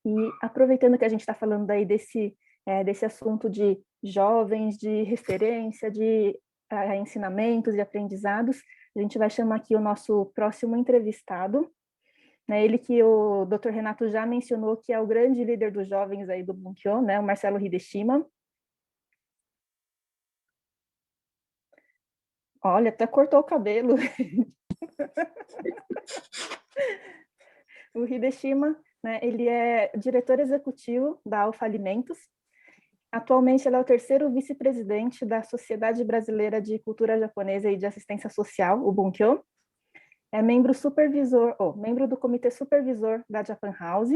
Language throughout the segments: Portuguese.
E aproveitando que a gente está falando aí desse assunto de jovens, de referência, de ensinamentos e aprendizados, a gente vai chamar aqui o nosso próximo entrevistado, né? Ele que o Dr. Renato já mencionou, que é o grande líder dos jovens aí do Bunkyo, né? O Marcelo Hideshima. Olha, até cortou o cabelo. O Hideshima, né, ele é diretor executivo da Alfa Alimentos. Atualmente, ele é o terceiro vice-presidente da Sociedade Brasileira de Cultura Japonesa e de Assistência Social, o Bunkyo. É membro do Comitê Supervisor da Japan House,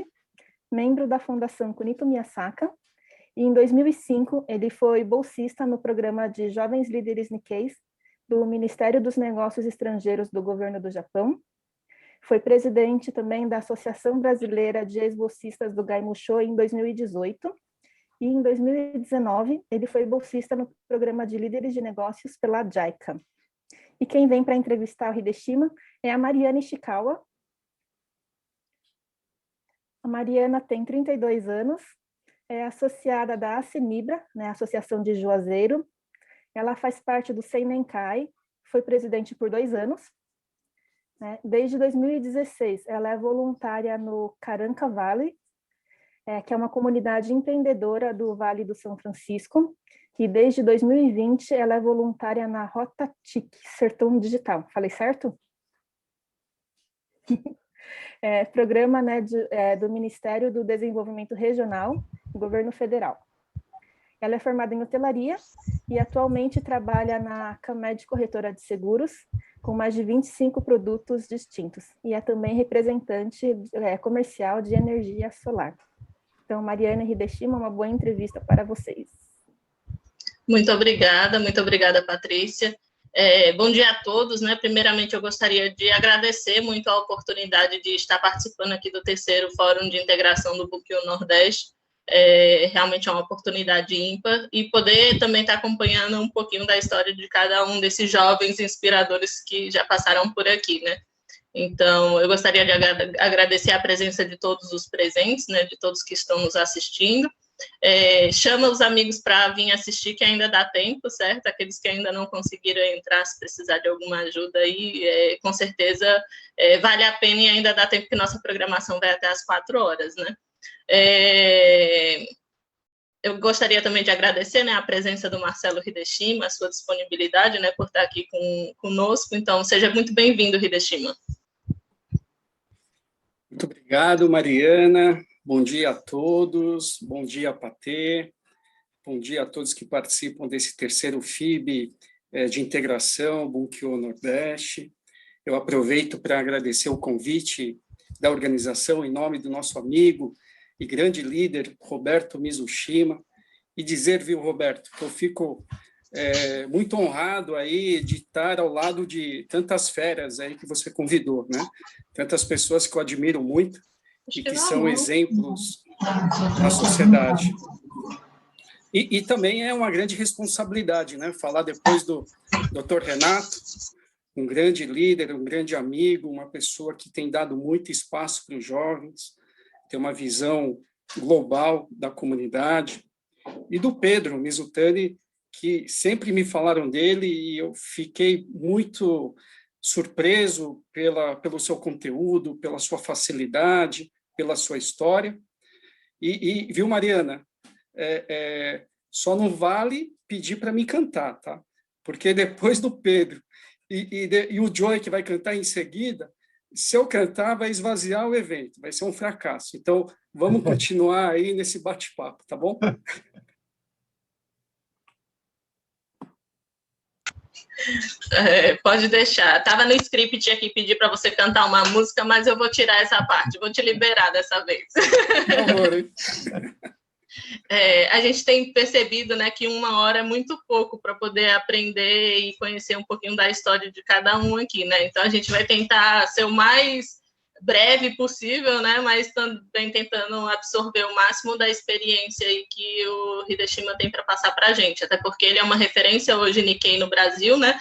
membro da Fundação Kunito Miyasaka, e em 2005 ele foi bolsista no programa de Jovens Líderes Nikkeis do Ministério dos Negócios Estrangeiros do Governo do Japão. Foi presidente também da Associação Brasileira de Ex-Bolsistas do Gaimusho em 2018. E em 2019, ele foi bolsista no programa de Líderes de Negócios pela JICA. E quem vem para entrevistar o Hideshima é a Mariana Ishikawa. A Mariana tem 32 anos, é associada da ACMIBRA, né, Associação de Juazeiro. Ela faz parte do Seinenkai, foi presidente por 2 anos. Né? Desde 2016, ela é voluntária no Caranca Valley, que é uma comunidade empreendedora do Vale do São Francisco, e desde 2020 ela é voluntária na Rota TIC, Sertão Digital. Falei certo? Programa, né, do Ministério do Desenvolvimento Regional, Governo Federal. Ela é formada em hotelaria e atualmente trabalha na Camed Corretora de Seguros, com mais de 25 produtos distintos, e é também representante comercial de energia solar. Então, Mariana e Hideshima, uma boa entrevista para vocês. Muito obrigada, Patrícia. Bom dia a todos, né? Primeiramente, eu gostaria de agradecer muito a oportunidade de estar participando aqui do terceiro Fórum de Integração do Bunkyo Nordeste. Realmente é uma oportunidade ímpar, e poder também estar acompanhando um pouquinho da história de cada um desses jovens inspiradores que já passaram por aqui, né? Então, eu gostaria de agradecer a presença de todos os presentes, né, de todos que estão nos assistindo. Chama os amigos para vir assistir, que ainda dá tempo, certo? Aqueles que ainda não conseguiram entrar, se precisar de alguma ajuda aí, com certeza vale a pena, e ainda dá tempo, que nossa programação vai até às 4 horas, né? Eu gostaria também de agradecer, né, a presença do Marcelo Hideshima, a sua disponibilidade, né, por estar aqui conosco. Então, seja muito bem-vindo, Hideshima. Muito obrigado, Mariana. Bom dia a todos. Bom dia, Patê. Bom dia a todos que participam desse terceiro FIB de integração Bunkyo Nordeste. Eu aproveito para agradecer o convite da organização em nome do nosso amigo e grande líder, Roberto Mizushima, e dizer, viu, Roberto, que eu fico muito honrado aí de estar ao lado de tantas feras aí que você convidou, né? Tantas pessoas que eu admiro muito e que são exemplos na sociedade. E também é uma grande responsabilidade, né? Falar depois do Dr. Renato, um grande líder, um grande amigo, uma pessoa que tem dado muito espaço para os jovens, tem uma visão global da comunidade, e do Pedro Mizutani, que sempre me falaram dele, e eu fiquei muito surpreso pelo seu conteúdo, pela sua facilidade, pela sua história. E viu, Mariana, só não vale pedir para me cantar, tá? Porque depois do Pedro e o Joey, que vai cantar em seguida, se eu cantar, vai esvaziar o evento, vai ser um fracasso. Então, vamos continuar aí nesse bate-papo, tá bom? Pode deixar. Estava no script aqui pedir para você cantar uma música, mas eu vou tirar essa parte, vou te liberar dessa vez. Por favor, hein? A gente tem percebido, né, que 1 hora é muito pouco para poder aprender e conhecer um pouquinho da história de cada um aqui, né? Então, a gente vai tentar ser o mais breve possível, né, mas também tentando absorver o máximo da experiência aí que o Hideshima tem para passar para a gente, até porque ele é uma referência hoje Nikkei no Brasil, né,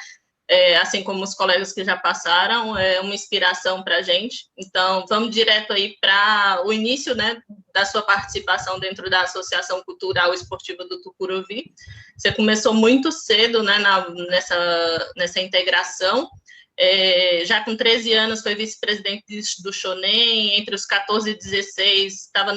assim como os colegas que já passaram, é uma inspiração para a gente. Então, vamos direto aí para o início, né, da sua participação dentro da Associação Cultural Esportiva do Tucuruvi. Você começou muito cedo, né, nessa integração. Já com 13 anos foi vice-presidente do Shonen, entre os 14 e 16 estava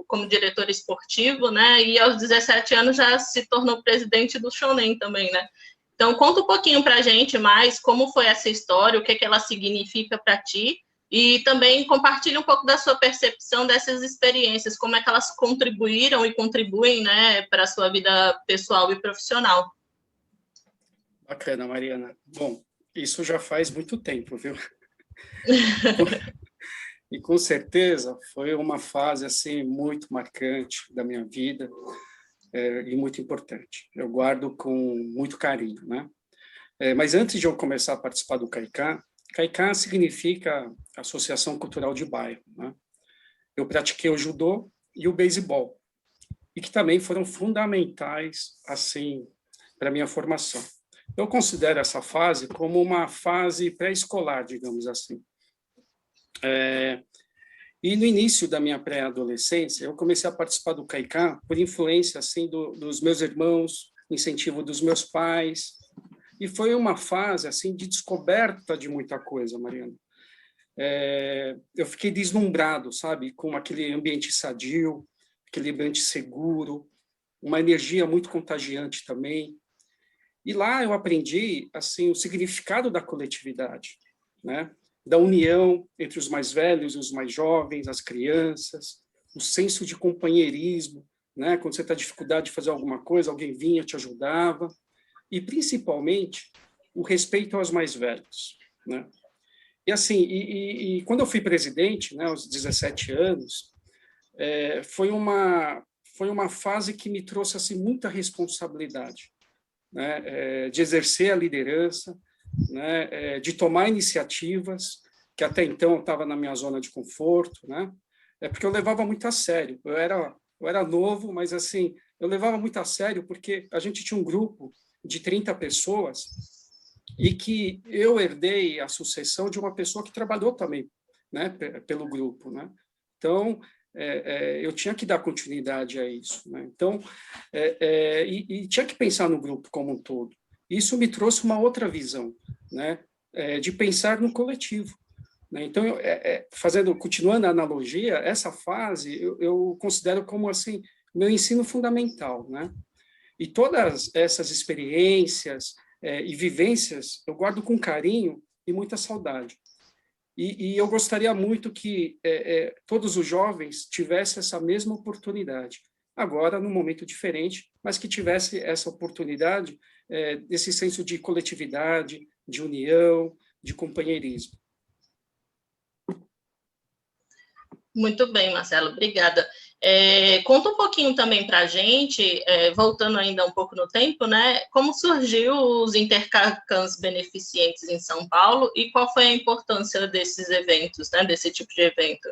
como diretor esportivo, né, e aos 17 anos já se tornou presidente do Shonen também, né. Então, conta um pouquinho para a gente mais como foi essa história, o que ela significa para ti, e também compartilha um pouco da sua percepção dessas experiências, como é que elas contribuíram e contribuem, né, para a sua vida pessoal e profissional. Bacana, Mariana. Bom, isso já faz muito tempo, viu? E com certeza foi uma fase assim muito marcante da minha vida e muito importante. Eu guardo com muito carinho, né? Mas antes de eu começar a participar do CAICA, CAICA significa Associação Cultural de Bairro, né? Eu pratiquei o judô e o beisebol, e que também foram fundamentais assim para a minha formação. Eu considero essa fase como uma fase pré-escolar, digamos assim. E no início da minha pré-adolescência, eu comecei a participar do CAICA por influência assim dos meus irmãos, incentivo dos meus pais, e foi uma fase assim de descoberta de muita coisa, Mariana. Eu fiquei deslumbrado, sabe, com aquele ambiente sadio, aquele ambiente seguro, uma energia muito contagiante também. E lá eu aprendi assim o significado da coletividade, né? Da união entre os mais velhos e os mais jovens, as crianças, o senso de companheirismo, né? Quando você está em dificuldade de fazer alguma coisa, alguém vinha, te ajudava, e principalmente o respeito aos mais velhos, né? E assim, e quando eu fui presidente, né, aos 17 anos, foi uma fase que me trouxe assim muita responsabilidade, né, de exercer a liderança, né, de tomar iniciativas, que até então eu estava na minha zona de conforto, né, porque eu levava muito a sério. Eu era novo, mas assim, eu levava muito a sério porque a gente tinha um grupo de 30 pessoas e que eu herdei a sucessão de uma pessoa que trabalhou também, né, pelo grupo, né. Então, eu tinha que dar continuidade a isso, né? Então, e tinha que pensar no grupo como um todo. Isso me trouxe uma outra visão, né? De pensar no coletivo, né? Então, continuando a analogia, essa fase eu considero como assim meu ensino fundamental, né? E todas essas experiências e vivências eu guardo com carinho e muita saudade. E eu gostaria muito que todos os jovens tivessem essa mesma oportunidade, agora num momento diferente, mas que tivesse essa oportunidade desse senso de coletividade, de união, de companheirismo. Muito bem, Marcelo, obrigada. Conta um pouquinho também para a gente, voltando ainda um pouco no tempo, né? Como surgiu os intercâmbios beneficentes em São Paulo e qual foi a importância desses eventos, né? Desse tipo de evento?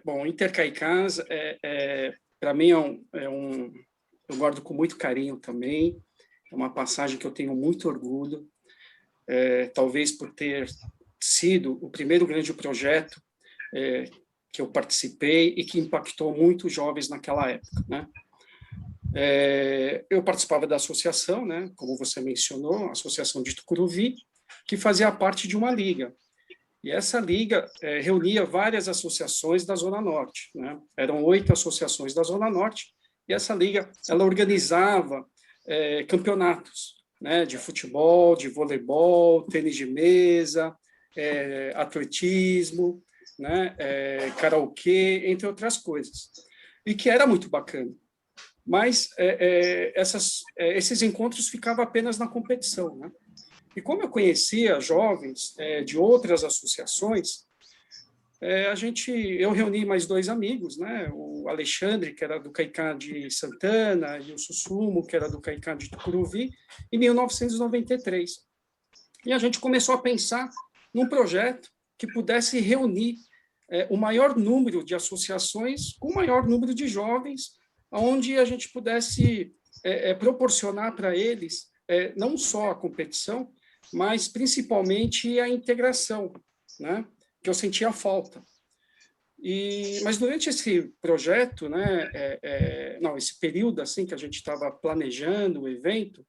Bom, Intercaicans, para mim, eu guardo com muito carinho também. É uma passagem que eu tenho muito orgulho, talvez por ter sido o primeiro grande projeto que eu participei e que impactou muitos jovens naquela época, né? Eu participava da associação, né, como você mencionou, a Associação de Tucuruvi, que fazia parte de uma liga. E essa liga reunia várias associações da Zona Norte, né? Eram 8 associações da Zona Norte, e essa liga ela organizava campeonatos, né, de futebol, de voleibol, tênis de mesa, atletismo, né, karaokê, entre outras coisas, e que era muito bacana. Mas esses encontros ficavam apenas na competição, né? E como eu conhecia jovens de outras associações, eu reuni mais 2 amigos, né? O Alexandre, que era do CAICA de Santana, e o Sussumo, que era do CAICA de Tucuruvi, em 1993. E a gente começou a pensar num projeto que pudesse reunir o maior número de associações com o maior número de jovens, onde a gente pudesse proporcionar para eles não só a competição, mas principalmente a integração, né? Que eu sentia falta. Mas durante esse projeto, né, não, esse período assim que a gente estava planejando o evento,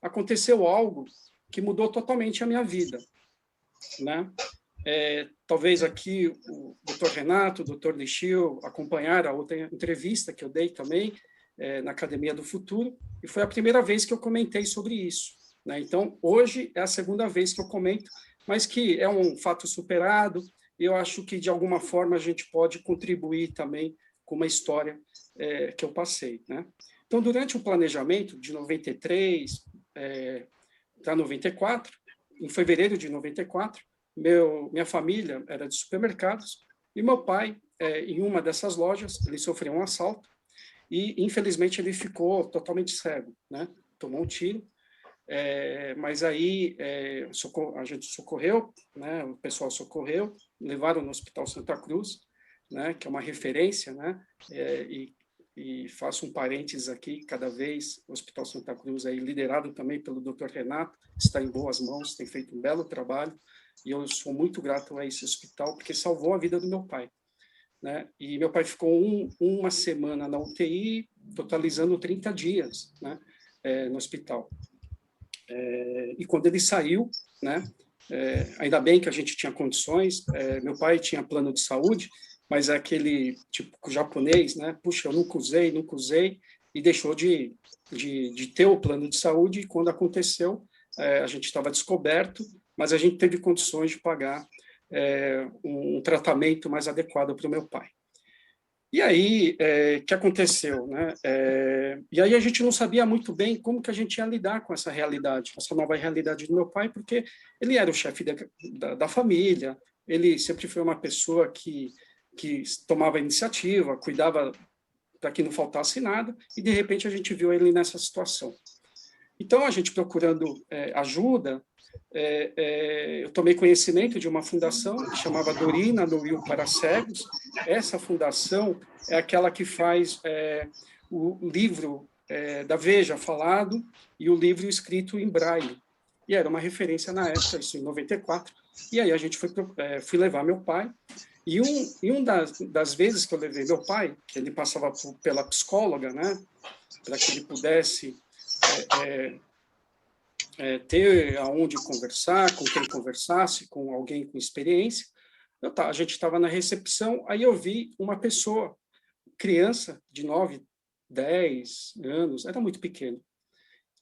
aconteceu algo que mudou totalmente a minha vida, né? Talvez aqui o Dr. Renato, o Dr. Lichil acompanharam a outra entrevista que eu dei também na Academia do Futuro, e foi a primeira vez que eu comentei sobre isso, né? Então, hoje é a segunda vez que eu comento, mas que é um fato superado, e eu acho que, de alguma forma, a gente pode contribuir também com uma história que eu passei, né? Então, durante o planejamento de 93 para 94, em fevereiro de 94, minha família era de supermercados, e meu pai, em uma dessas lojas, ele sofreu um assalto, e, infelizmente, ele ficou totalmente cego, né? Tomou um tiro, mas aí a gente socorreu, né? O pessoal socorreu, levaram no Hospital Santa Cruz, né? Que é uma referência, né? E faço um parênteses aqui, cada vez o Hospital Santa Cruz, aí, liderado também pelo Dr. Renato, está em boas mãos, tem feito um belo trabalho, e eu sou muito grato a esse hospital, porque salvou a vida do meu pai, né? E meu pai ficou uma semana na UTI, totalizando 30 dias, né? No hospital. E quando ele saiu, né? Ainda bem que a gente tinha condições, meu pai tinha plano de saúde, mas é aquele tipo japonês, né? Puxa, eu nunca usei, e deixou de ter o plano de saúde, e quando aconteceu, a gente estava descoberto, mas a gente teve condições de pagar um tratamento mais adequado para o meu pai. E aí, o que aconteceu, né? E aí a gente não sabia muito bem como que a gente ia lidar com essa realidade, essa nova realidade do meu pai, porque ele era o chefe da família, ele sempre foi uma pessoa que tomava iniciativa, cuidava para que não faltasse nada, e de repente a gente viu ele nessa situação. Então, a gente procurando ajuda, eu tomei conhecimento de uma fundação que chamava Dorina no Rio para Cegos. Essa fundação é aquela que faz o livro da Veja falado e o livro escrito em braille. E era uma referência na época, isso em 94. E aí a gente fui levar meu pai. E uma das vezes que eu levei meu pai, que ele passava pela psicóloga, né, para que ele pudesse ter aonde conversar, com quem conversasse, com alguém com experiência. A gente estava na recepção, aí eu vi uma pessoa, criança de 9, 10 anos, era muito pequeno,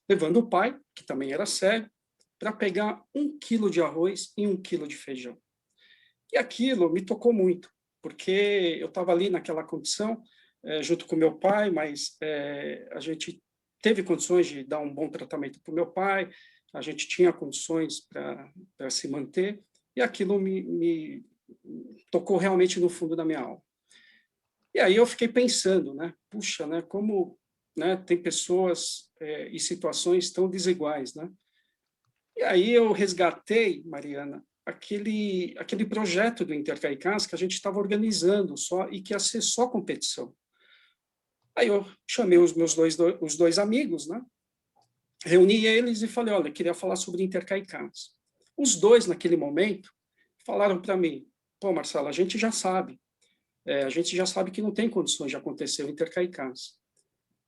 levando o pai, que também era cego, para pegar 1 quilo de arroz e 1 quilo de feijão. E aquilo me tocou muito, porque eu estava ali naquela condição, junto com meu pai, mas a gente teve condições de dar um bom tratamento para o meu pai, a gente tinha condições para se manter, e aquilo me tocou realmente no fundo da minha alma. E aí eu fiquei pensando, né? Puxa, né? Como, né, tem pessoas e situações tão desiguais, né? E aí eu resgatei, Mariana, aquele projeto do Intercaicás que a gente estava organizando só e que ia ser só competição. Aí eu chamei os dois amigos, né? Reuni eles e falei, olha, queria falar sobre Intercaicás. Os dois, naquele momento, falaram para mim, pô, Marcelo, a gente já sabe que não tem condições de acontecer o Intercaicás.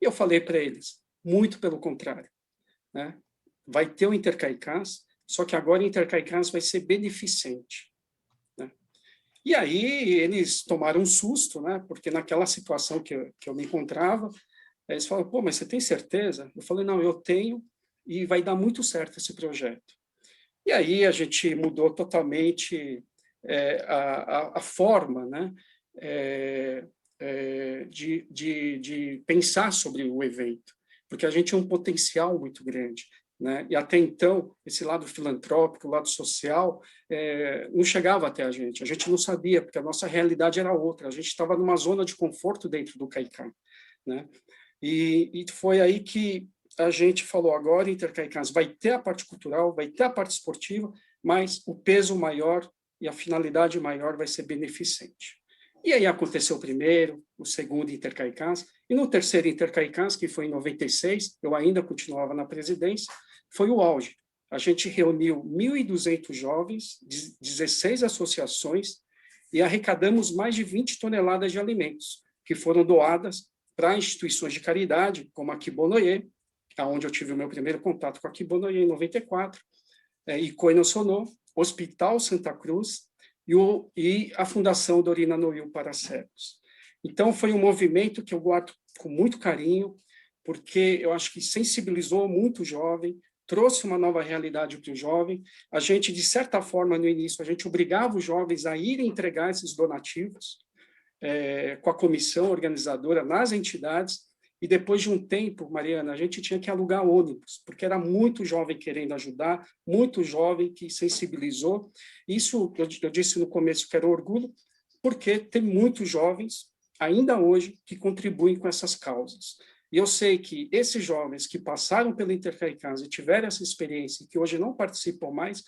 E eu falei para eles, muito pelo contrário, né? Vai ter o Intercaicás, só que agora o Intercaicás vai ser beneficente, né? E aí eles tomaram um susto, né? Porque naquela situação que eu me encontrava, eles falaram, pô, mas você tem certeza? Eu falei, não, eu tenho, e vai dar muito certo esse projeto. E aí a gente mudou totalmente a forma, né? De pensar sobre o evento, porque a gente tinha um potencial muito grande, né? E até então, esse lado filantrópico, o lado social, não chegava até a gente não sabia, porque a nossa realidade era outra, a gente estava numa zona de conforto dentro do CAICAM, né? E foi aí que a gente falou, agora Intercaicás vai ter a parte cultural, vai ter a parte esportiva, mas o peso maior e a finalidade maior vai ser beneficente. E aí aconteceu o primeiro, o segundo Intercaicás, e no terceiro Intercaicás, que foi em 96, eu ainda continuava na presidência, foi o auge. A gente reuniu 1.200 jovens, 16 associações, e arrecadamos mais de 20 toneladas de alimentos, que foram doadas para instituições de caridade, como a Kibonoye, onde eu tive o meu primeiro contato com a Kibonoye em 94, Icoi no Sono, Hospital Santa Cruz e a Fundação Dorina Noil para Cegos. Então, foi um movimento que eu guardo com muito carinho, porque eu acho que sensibilizou muito o jovem, trouxe uma nova realidade para o jovem. A gente, de certa forma, no início, a gente obrigava os jovens a irem entregar esses donativos com a comissão organizadora nas entidades, e depois de um tempo, Mariana, a gente tinha que alugar ônibus, porque era muito jovem querendo ajudar, muito jovem que sensibilizou. Isso, eu disse no começo que era orgulho, porque tem muitos jovens, ainda hoje, que contribuem com essas causas. E eu sei que esses jovens que passaram pela Intercaicasa e tiveram essa experiência, e que hoje não participam mais,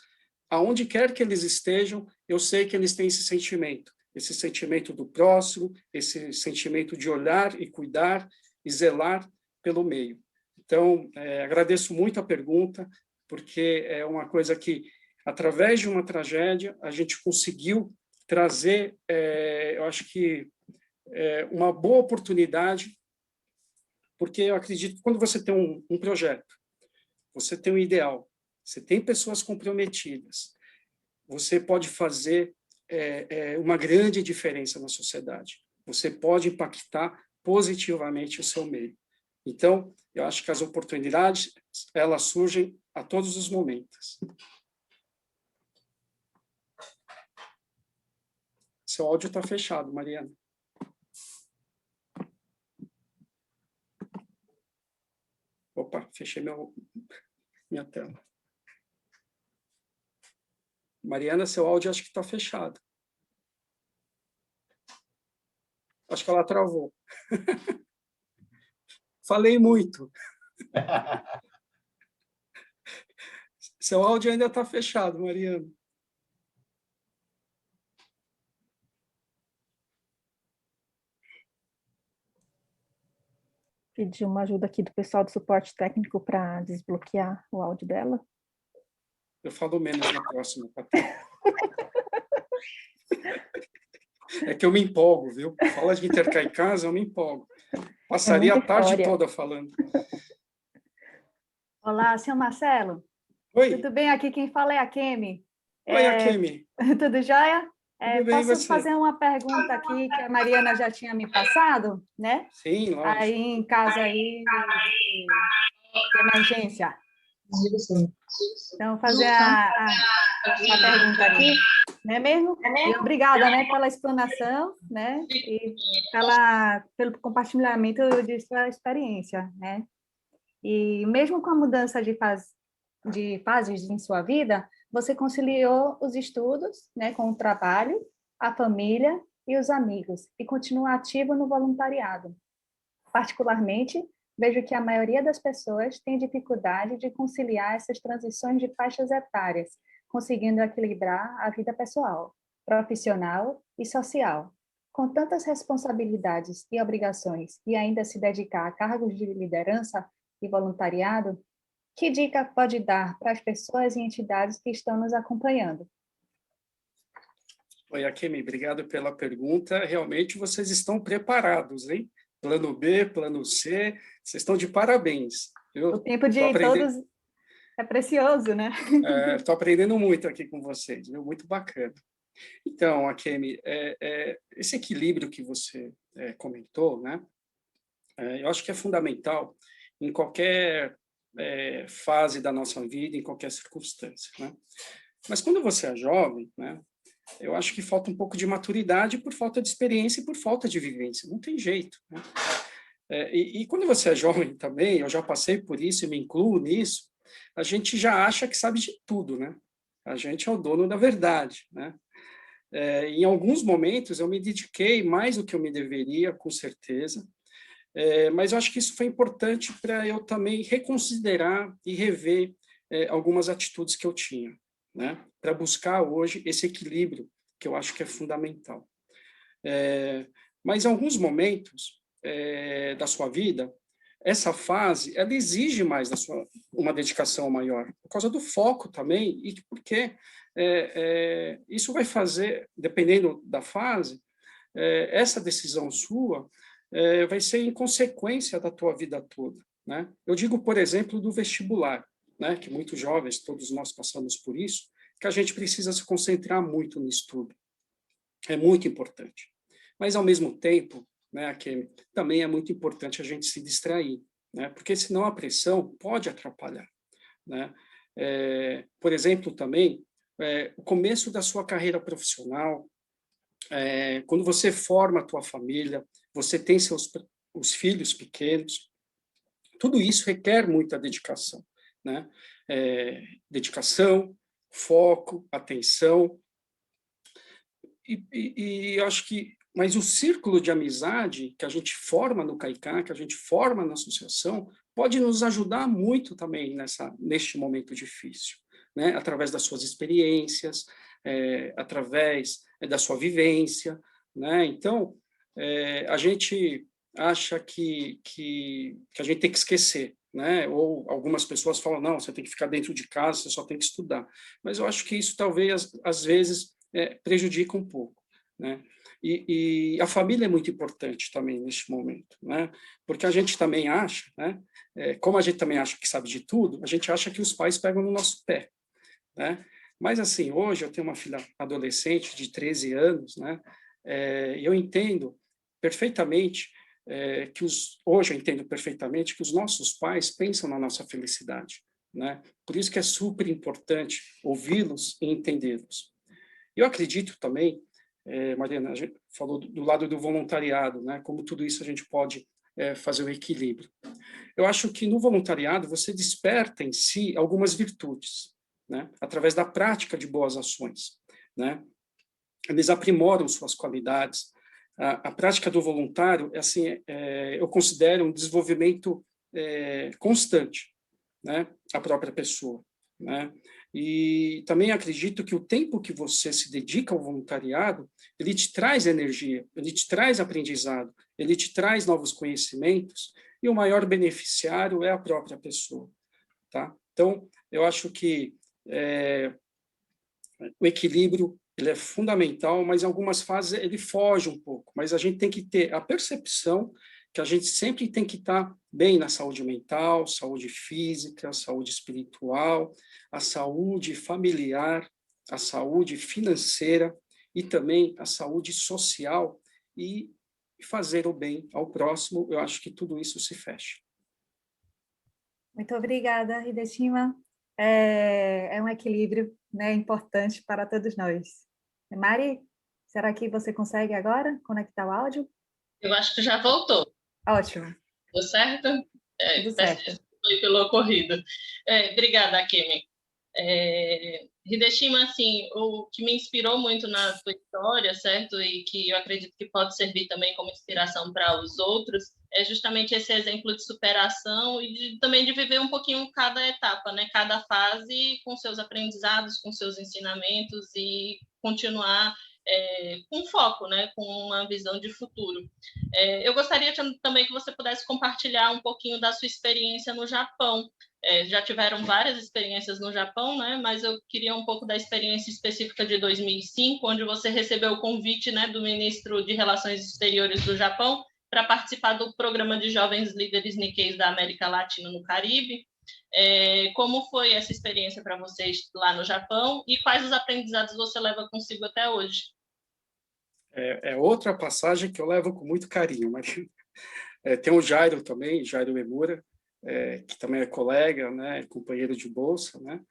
aonde quer que eles estejam, eu sei que eles têm esse sentimento do próximo, esse sentimento de olhar e cuidar e zelar pelo meio. Então, agradeço muito a pergunta, porque é uma coisa que, através de uma tragédia, a gente conseguiu trazer, eu acho que, uma boa oportunidade, porque eu acredito que quando você tem um projeto, você tem um ideal, você tem pessoas comprometidas, você pode fazer uma grande diferença na sociedade. Você pode impactar positivamente o seu meio. Então, eu acho que as oportunidades, elas surgem a todos os momentos. Seu áudio está fechado, Mariana. Opa, fechei minha tela. Mariana, seu áudio acho que está fechado. Acho que ela travou. Falei muito. Seu áudio ainda está fechado, Mariana. Pedir uma ajuda aqui do pessoal do suporte técnico para desbloquear o áudio dela. Eu falo menos na próxima, Patrícia. É que eu me empolgo, viu? Fala de Intercaicasa, eu me empolgo. Passaria a tarde toda falando. Olá, senhor Marcelo. Oi. Tudo bem? Aqui quem fala é a Kemi. Oi, a Kemi. Tudo jóia? Tudo bem, posso você? fazer uma pergunta aqui que a Mariana já tinha me passado, né? Sim, lógico. Aí, em caso aí de emergência. Então, fazer a pergunta aqui, não é mesmo? E obrigada, né, pela explanação, né? E pelo compartilhamento de sua experiência, né? E mesmo com a mudança de fases em sua vida, você conciliou os estudos, né, com o trabalho, a família e os amigos, e continua ativo no voluntariado. Particularmente, vejo que a maioria das pessoas tem dificuldade de conciliar essas transições de faixas etárias, conseguindo equilibrar a vida pessoal, profissional e social. Com tantas responsabilidades e obrigações, e ainda se dedicar a cargos de liderança e voluntariado, que dica pode dar para as pessoas e entidades que estão nos acompanhando? Oi, Akemi, obrigado pela pergunta. Realmente vocês estão preparados, hein? Plano B, plano C, vocês estão de parabéns. O tempo de todos é precioso, né? Estou aprendendo muito aqui com vocês, viu? Muito bacana. Então, Akemi, esse equilíbrio que você comentou, né? Eu acho que é fundamental em qualquer fase da nossa vida, em qualquer circunstância, né? Mas quando você é jovem, né? Eu acho que falta um pouco de maturidade por falta de experiência e por falta de vivência. Não tem jeito, né? E quando você é jovem também, eu já passei por isso e me incluo nisso, a gente já acha que sabe de tudo, né? A gente é o dono da verdade, né? Em alguns momentos eu me dediquei mais do que eu me deveria, com certeza, mas eu acho que isso foi importante para eu também reconsiderar e rever algumas atitudes que eu tinha, né? Para buscar hoje esse equilíbrio, que eu acho que é fundamental. Mas em alguns momentos da sua vida, essa fase, ela exige mais uma dedicação maior, por causa do foco também, e porque isso vai fazer, dependendo da fase, essa decisão sua vai ser em consequência da tua vida toda, né? Eu digo, por exemplo, do vestibular, né? Que muitos jovens, todos nós passamos por isso, que a gente precisa se concentrar muito no estudo. É muito importante. Mas, ao mesmo tempo, né, que também é muito importante a gente se distrair, né? Porque senão a pressão pode atrapalhar, né? Por exemplo, também, o começo da sua carreira profissional, quando você forma a tua família, você tem os filhos pequenos, tudo isso requer muita dedicação, né? Dedicação, foco, atenção, e acho que, mas o círculo de amizade que a gente forma no CAICA, que a gente forma na associação, pode nos ajudar muito também neste momento difícil, né? Através das suas experiências, através da sua vivência, né? Então, a gente acha que a gente tem que esquecer, né? Ou algumas pessoas falam, não, você tem que ficar dentro de casa, você só tem que estudar. Mas eu acho que isso talvez, às vezes, prejudica um pouco, né? E a família é muito importante também neste momento, né? Porque a gente também acha, né? Como a gente também acha que sabe de tudo, a gente acha que os pais pegam no nosso pé, né? Mas, assim, hoje eu tenho uma filha adolescente de 13 anos, né? Eu entendo perfeitamente hoje eu entendo perfeitamente que os nossos pais pensam na nossa felicidade, né? Por isso que é super importante ouvi-los e entendê-los. Eu acredito também, Mariana, a gente falou do lado do voluntariado, né? Como tudo isso a gente pode fazer o equilíbrio. Eu acho que no voluntariado você desperta em si algumas virtudes, né? Através da prática de boas ações, né? Eles aprimoram suas qualidades. A prática do voluntário, assim, eu considero um desenvolvimento constante, né? A própria pessoa, né? E também acredito que o tempo que você se dedica ao voluntariado, ele te traz energia, ele te traz aprendizado, ele te traz novos conhecimentos, e o maior beneficiário é a própria pessoa, tá? Então, eu acho que o equilíbrio ele é fundamental, mas em algumas fases ele foge um pouco, mas a gente tem que ter a percepção que a gente sempre tem que estar bem na saúde mental, saúde física, saúde espiritual, a saúde familiar, a saúde financeira e também a saúde social e fazer o bem ao próximo. Eu acho que tudo isso se fecha. Muito obrigada, Hideshima. É um equilíbrio, né, importante para todos nós. Mari, será que você consegue agora conectar o áudio? Eu acho que já voltou. Ótimo. Deu certo? Tudo certo. Foi pelo ocorrido. Obrigada, Kemi. Hideshima, assim, o que me inspirou muito na tua história, certo? E que eu acredito que pode servir também como inspiração para os outros, é justamente esse exemplo de superação e também de viver um pouquinho cada etapa, né? Cada fase com seus aprendizados, com seus ensinamentos e continuar com foco, né? Com uma visão de futuro. Eu gostaria também que você pudesse compartilhar um pouquinho da sua experiência no Japão. Já tiveram várias experiências no Japão, né? Mas eu queria um pouco da experiência específica de 2005, onde você recebeu o convite, né, do ministro de Relações Exteriores do Japão para participar do programa de jovens líderes Nikkeis da América Latina no Caribe. Como foi essa experiência para vocês lá no Japão e quais os aprendizados você leva consigo até hoje? Outra passagem que eu levo com muito carinho, Maria. Tem o Jairo também, Jairo Emura, que também é colega, né, companheiro de bolsa, né?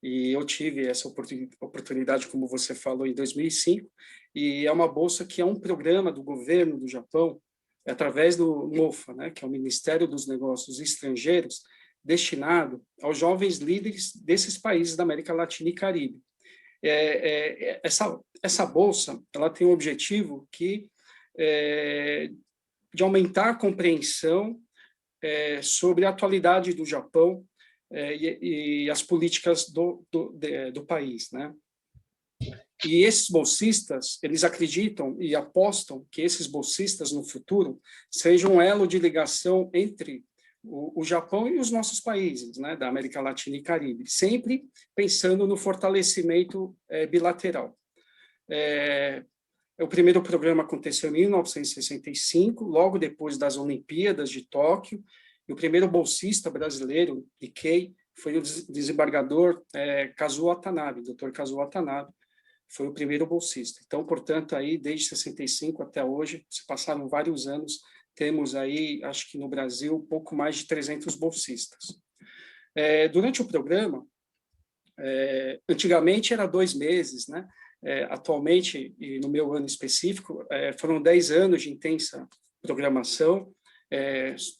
E eu tive essa oportunidade, como você falou, em 2005, e é uma bolsa que é um programa do governo do Japão, através do MOFA, né, que é o Ministério dos Negócios Estrangeiros, destinado aos jovens líderes desses países da América Latina e Caribe. Essa bolsa ela tem o objetivo de aumentar a compreensão sobre a atualidade do Japão e as políticas do país, né? E esses bolsistas, eles acreditam e apostam que esses bolsistas no futuro sejam um elo de ligação entre o Japão e os nossos países, né, da América Latina e Caribe, sempre pensando no fortalecimento bilateral. O primeiro programa aconteceu em 1965, logo depois das Olimpíadas de Tóquio, e o primeiro bolsista brasileiro, Nikkei, foi o desembargador Kazuo Watanabe, Dr. Kazuo Watanabe, foi o primeiro bolsista. Então, portanto, aí desde 65 até hoje, se passaram vários anos, temos aí, acho que no Brasil, pouco mais de 300 bolsistas. Durante o programa, antigamente era 2 meses, né? Atualmente, e no meu ano específico, foram 10 anos de intensa programação,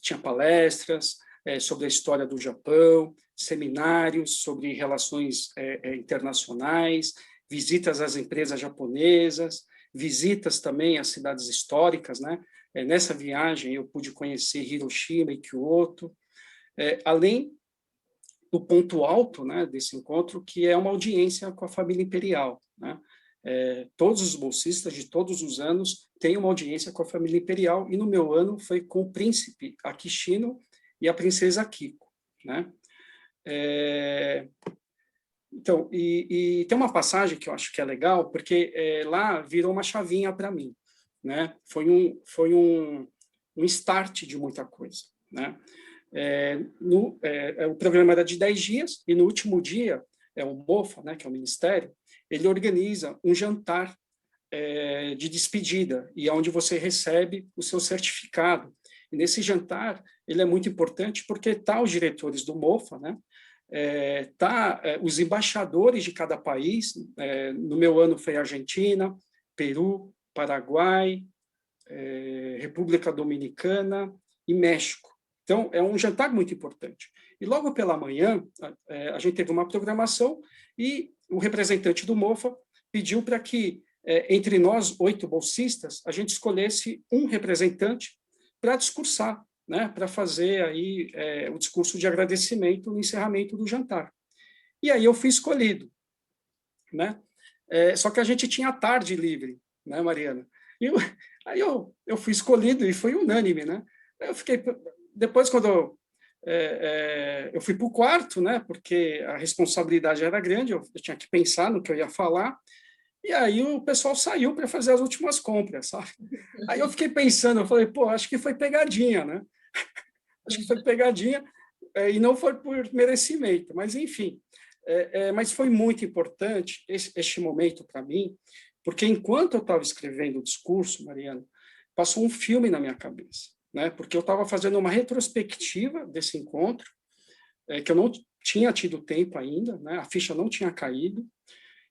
tinha palestras sobre a história do Japão, seminários sobre relações internacionais, visitas às empresas japonesas, visitas também às cidades históricas, né? Nessa viagem eu pude conhecer Hiroshima e Kyoto, além do ponto alto, né, desse encontro, que é uma audiência com a família imperial, né? Todos os bolsistas de todos os anos têm uma audiência com a família imperial, e no meu ano foi com o príncipe Akishino e a princesa Akiko, né? Então, e tem uma passagem que eu acho que é legal, porque lá virou uma chavinha para mim, né? Foi um start de muita coisa, né? O programa era de 10 dias, e no último dia, o MOFA, né, que é o Ministério, ele organiza um jantar de despedida, e é onde você recebe o seu certificado. E nesse jantar, ele é muito importante, porque tá os diretores do MOFA, né? Os embaixadores de cada país, no meu ano foi Argentina, Peru, Paraguai, República Dominicana e México. Então, é um jantar muito importante. E logo pela manhã, a gente teve uma programação e o representante do MOFA pediu para que, entre nós 8 bolsistas, a gente escolhesse um representante para discursar, né, para fazer aí o discurso de agradecimento no encerramento do jantar. E aí eu fui escolhido, né? Só que a gente tinha a tarde livre, né, Mariana? Aí eu fui escolhido e foi unânime, né? Eu fiquei... Depois, quando eu fui para o quarto, né, porque a responsabilidade era grande, eu tinha que pensar no que eu ia falar, e aí o pessoal saiu para fazer as últimas compras, sabe? Aí eu fiquei pensando, eu falei, pô, acho que foi pegadinha, né? Acho que foi pegadinha, e não foi por merecimento, mas enfim. Mas foi muito importante este momento para mim, porque enquanto eu estava escrevendo o discurso, Mariana, passou um filme na minha cabeça, né? Porque eu estava fazendo uma retrospectiva desse encontro, que eu não tinha tido tempo ainda, né? A ficha não tinha caído,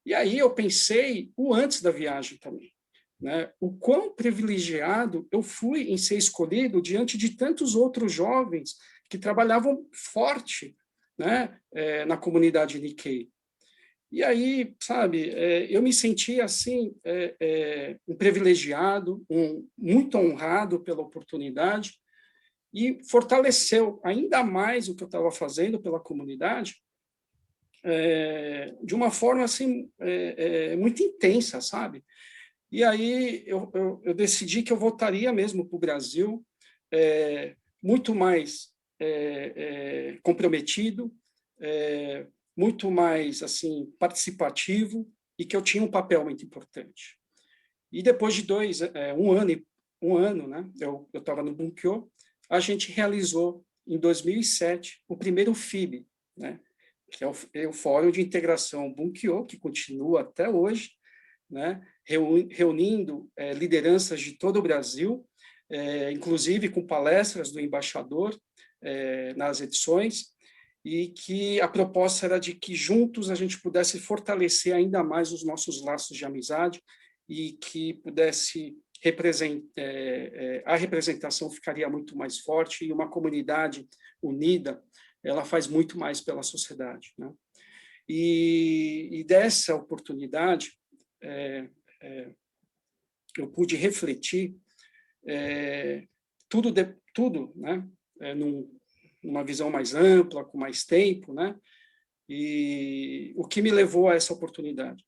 e aí eu pensei o antes da viagem também, né? O quão privilegiado eu fui em ser escolhido diante de tantos outros jovens que trabalhavam forte, né, na comunidade Nikkei. E aí, sabe, eu me senti assim, um privilegiado, muito honrado pela oportunidade, e fortaleceu ainda mais o que eu estava fazendo pela comunidade, de uma forma assim, muito intensa, sabe? E aí eu decidi que eu voltaria mesmo para o Brasil, muito mais comprometido, muito mais assim participativo, e que eu tinha um papel muito importante. E depois de um ano, né? Eu estava no Bunkyo, a gente realizou em 2007 o primeiro FIB, né? Que é o Fórum de Integração Bunkyo, que continua até hoje, né, reunindo lideranças de todo o Brasil, inclusive com palestras do embaixador nas edições, e que a proposta era de que juntos a gente pudesse fortalecer ainda mais os nossos laços de amizade, e que pudesse a representação ficaria muito mais forte, e uma comunidade unida, ela faz muito mais pela sociedade, né? E dessa oportunidade, eu pude refletir tudo, né, numa visão mais ampla, com mais tempo, né, e o que me levou a essa oportunidade.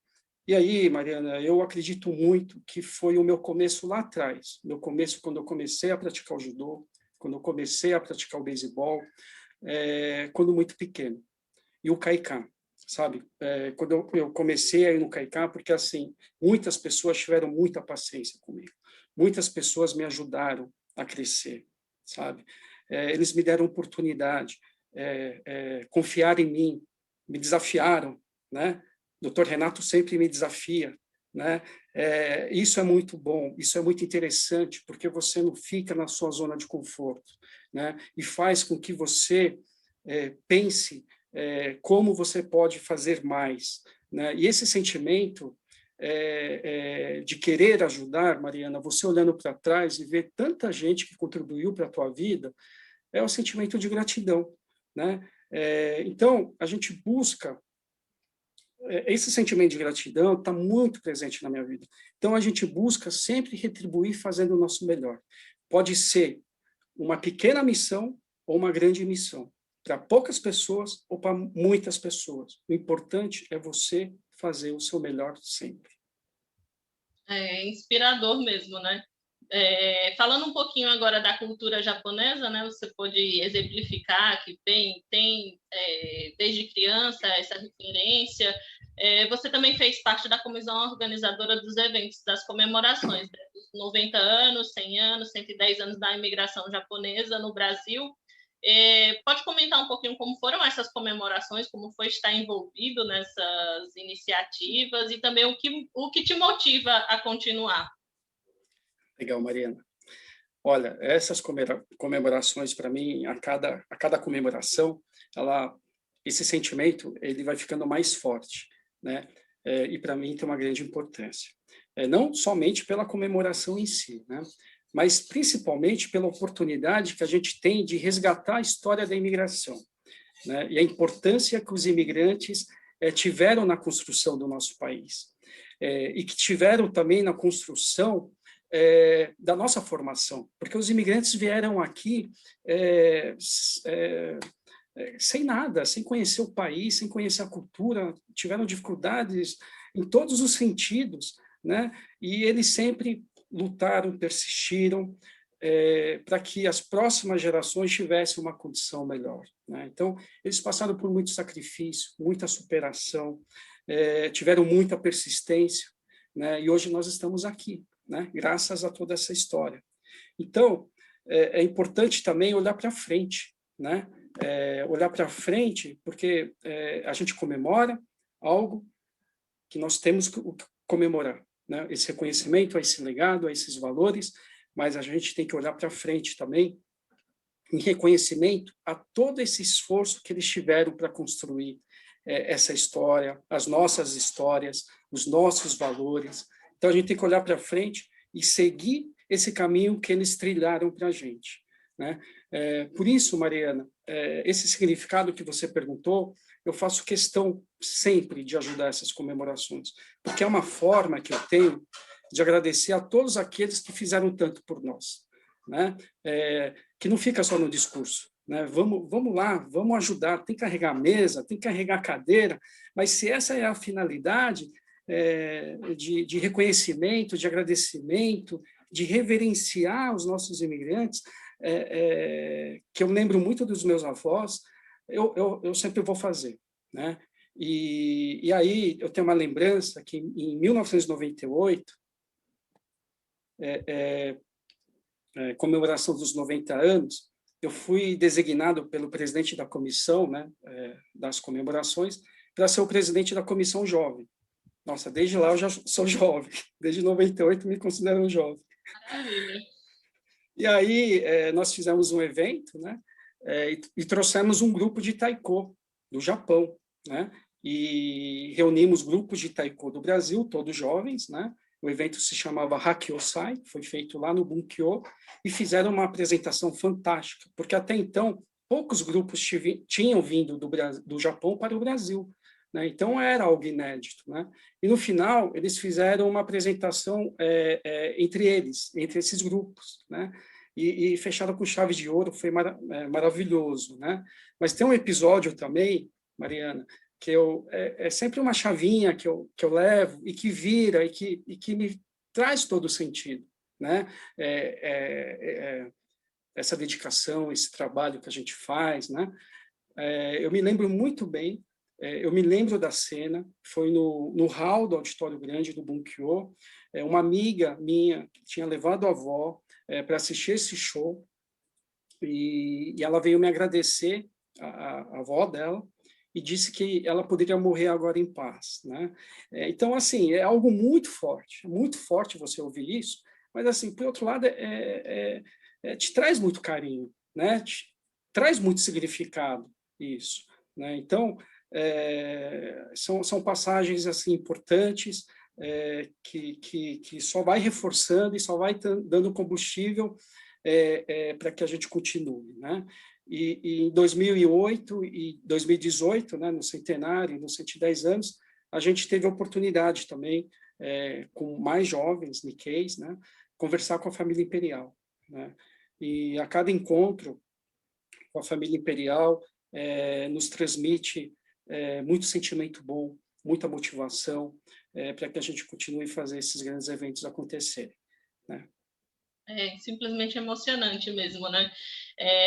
E aí, Mariana, eu acredito muito que foi o meu começo lá atrás, meu começo quando eu comecei a praticar o judô, quando eu comecei a praticar o beisebol, quando muito pequeno. E o Kaiká, sabe? Quando eu comecei a ir no Kaiká, porque, assim, muitas pessoas tiveram muita paciência comigo. Muitas pessoas me ajudaram a crescer, sabe? Eles me deram oportunidade, confiaram em mim, me desafiaram, né? O Dr. Renato sempre me desafia, né? Isso é muito bom, isso é muito interessante, porque você não fica na sua zona de conforto, né? E faz com que você pense como você pode fazer mais, né? E esse sentimento de querer ajudar, Mariana, você olhando para trás e ver tanta gente que contribuiu para a tua vida, é um sentimento de gratidão, né? Então, a gente busca esse sentimento de gratidão está muito presente na minha vida. Então, a gente busca sempre retribuir fazendo o nosso melhor. Pode ser uma pequena missão ou uma grande missão, para poucas pessoas ou para muitas pessoas. O importante é você fazer o seu melhor sempre. É inspirador mesmo, né? Falando um pouquinho agora da cultura japonesa, né? Você pode exemplificar que tem desde criança essa referência. Você também fez parte da comissão organizadora dos eventos, das comemorações, né? Dos 90 anos, 100 anos, 110 anos da imigração japonesa no Brasil. Pode comentar um pouquinho como foram essas comemorações, como foi estar envolvido nessas iniciativas e também o que te motiva a continuar? Legal, Mariana. Olha, essas comemorações, para mim, a cada comemoração, esse sentimento ele vai ficando mais forte, né? E para mim tem uma grande importância. Não somente pela comemoração em si, né? Mas principalmente pela oportunidade que a gente tem de resgatar a história da imigração, né? E a importância que os imigrantes tiveram na construção do nosso país, e que tiveram também na construção da nossa formação, porque os imigrantes vieram aqui sem nada, sem conhecer o país, sem conhecer a cultura, tiveram dificuldades em todos os sentidos, né? E eles sempre lutaram, persistiram para que as próximas gerações tivessem uma condição melhor, né? Então, eles passaram por muito sacrifício, muita superação, tiveram muita persistência, né? E hoje nós estamos aqui, né? Graças a toda essa história. Então, é importante também olhar para frente, né? Olhar para frente, porque a gente comemora algo que nós temos que comemorar, né? Esse reconhecimento, a esse legado, a esses valores, mas a gente tem que olhar para frente também, em reconhecimento a todo esse esforço que eles tiveram para construir essa história, as nossas histórias, os nossos valores. Então, a gente tem que olhar para frente e seguir esse caminho que eles trilharam para a gente, né? Por isso, Mariana, esse significado que você perguntou, eu faço questão sempre de ajudar essas comemorações, porque é uma forma que eu tenho de agradecer a todos aqueles que fizeram tanto por nós, né? Que não fica só no discurso, né? Vamos lá, vamos ajudar, tem que carregar a mesa, tem que carregar a cadeira, mas se essa é a finalidade de reconhecimento, de agradecimento, de reverenciar os nossos imigrantes, que eu lembro muito dos meus avós, eu sempre vou fazer, né? E aí eu tenho uma lembrança que em 1998, comemoração dos 90 anos, eu fui designado pelo presidente da comissão, né, das comemorações, para ser o presidente da comissão jovem. Nossa, desde lá eu já sou jovem, desde 98 me considero um jovem. Maravilha. E aí nós fizemos um evento, né, e trouxemos um grupo de taiko do Japão, né, e reunimos grupos de taiko do Brasil, todos jovens, né. O evento se chamava Hakyosai, foi feito lá no Bunkyo, e fizeram uma apresentação fantástica, porque até então poucos grupos tinham vindo do Japão para o Brasil, né? Então era algo inédito, né? E no final eles fizeram uma apresentação entre eles, entre esses grupos, né? E fecharam com chave de ouro, foi maravilhoso, né? Mas tem um episódio também, Mariana, que é sempre uma chavinha que eu levo e que vira e que me traz todo o sentido, né? essa dedicação, esse trabalho que a gente faz, né? Eu me lembro muito bem, eu me lembro da cena, foi no hall do Auditório Grande do Bunkyo, uma amiga minha que tinha levado a avó para assistir esse show, e ela veio me agradecer, a avó dela, e disse que ela poderia morrer agora em paz, né? Então, assim, é algo muito forte você ouvir isso, mas, assim, por outro lado, te traz muito carinho, né? Traz muito significado isso, né? Então, são passagens assim importantes, que só vai reforçando e só vai dando combustível para que a gente continue, né? E em 2008 e 2018, né, no centenário, nos 110 anos, a gente teve a oportunidade também, com mais jovens Nikkeis, né, conversar com a família imperial, né? E a cada encontro com a família imperial nos transmite muito sentimento bom, muita motivação para que a gente continue a fazer esses grandes eventos acontecerem, né? É simplesmente emocionante mesmo, né?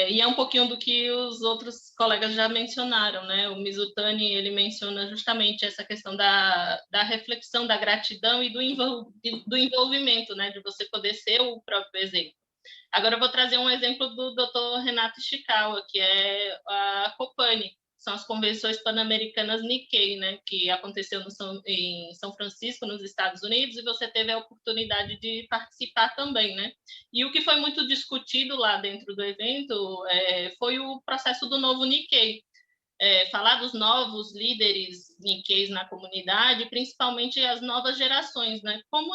E é um pouquinho do que os outros colegas já mencionaram, né? O Mizutani, ele menciona justamente essa questão da reflexão, da gratidão e do envolvimento, né? De você poder ser o próprio exemplo. Agora eu vou trazer um exemplo do Dr. Renato Ishikawa, que é a Copani, são as convenções pan-americanas Nikkei, né, que aconteceu em São Francisco, nos Estados Unidos, e você teve a oportunidade de participar também, né? E o que foi muito discutido lá dentro do evento foi o processo do novo Nikkei, falar dos novos líderes Nikkeis na comunidade, principalmente as novas gerações, né? Como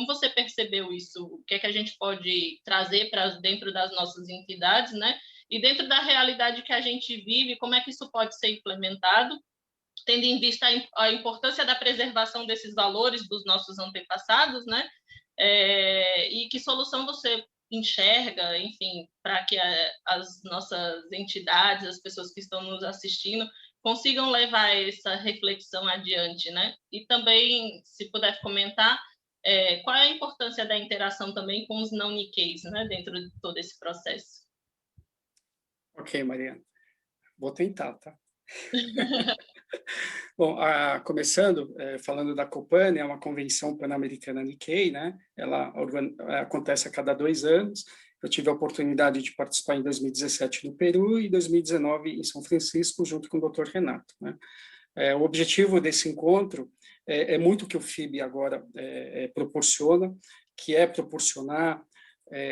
você percebeu isso? O que é que a gente pode trazer para dentro das nossas entidades, né? E dentro da realidade que a gente vive, como é que isso pode ser implementado, tendo em vista a importância da preservação desses valores dos nossos antepassados, né? E que solução você enxerga, enfim, para que as nossas entidades, as pessoas que estão nos assistindo, consigam levar essa reflexão adiante, né? E também, se puder comentar, qual é a importância da interação também com os não Nikkeis, né, dentro de todo esse processo? Ok, Mariana. Vou tentar, tá? Bom, começando, falando da Copani, é uma convenção pan-americana Nikkei, né? Ela acontece a cada 2 anos. Eu tive a oportunidade de participar em 2017 no Peru e 2019 em São Francisco, junto com o Dr. Renato, né? O objetivo desse encontro é muito o que o FIB agora proporciona, que é proporcionar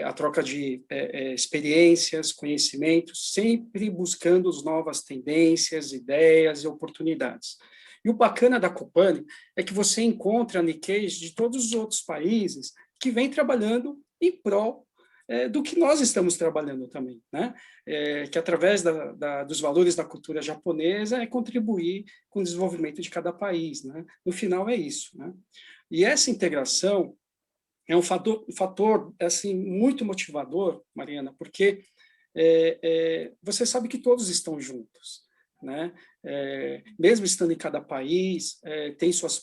a troca de experiências, conhecimentos, sempre buscando as novas tendências, ideias e oportunidades. E o bacana da Copani é que você encontra Nikkeis de todos os outros países que vêm trabalhando em prol do que nós estamos trabalhando também, né? Que através dos valores da cultura japonesa contribuir com o desenvolvimento de cada país, né? No final é isso, né? E essa integração é um fator assim, muito motivador, Mariana, porque você sabe que todos estão juntos, né? Mesmo estando em cada país, tem suas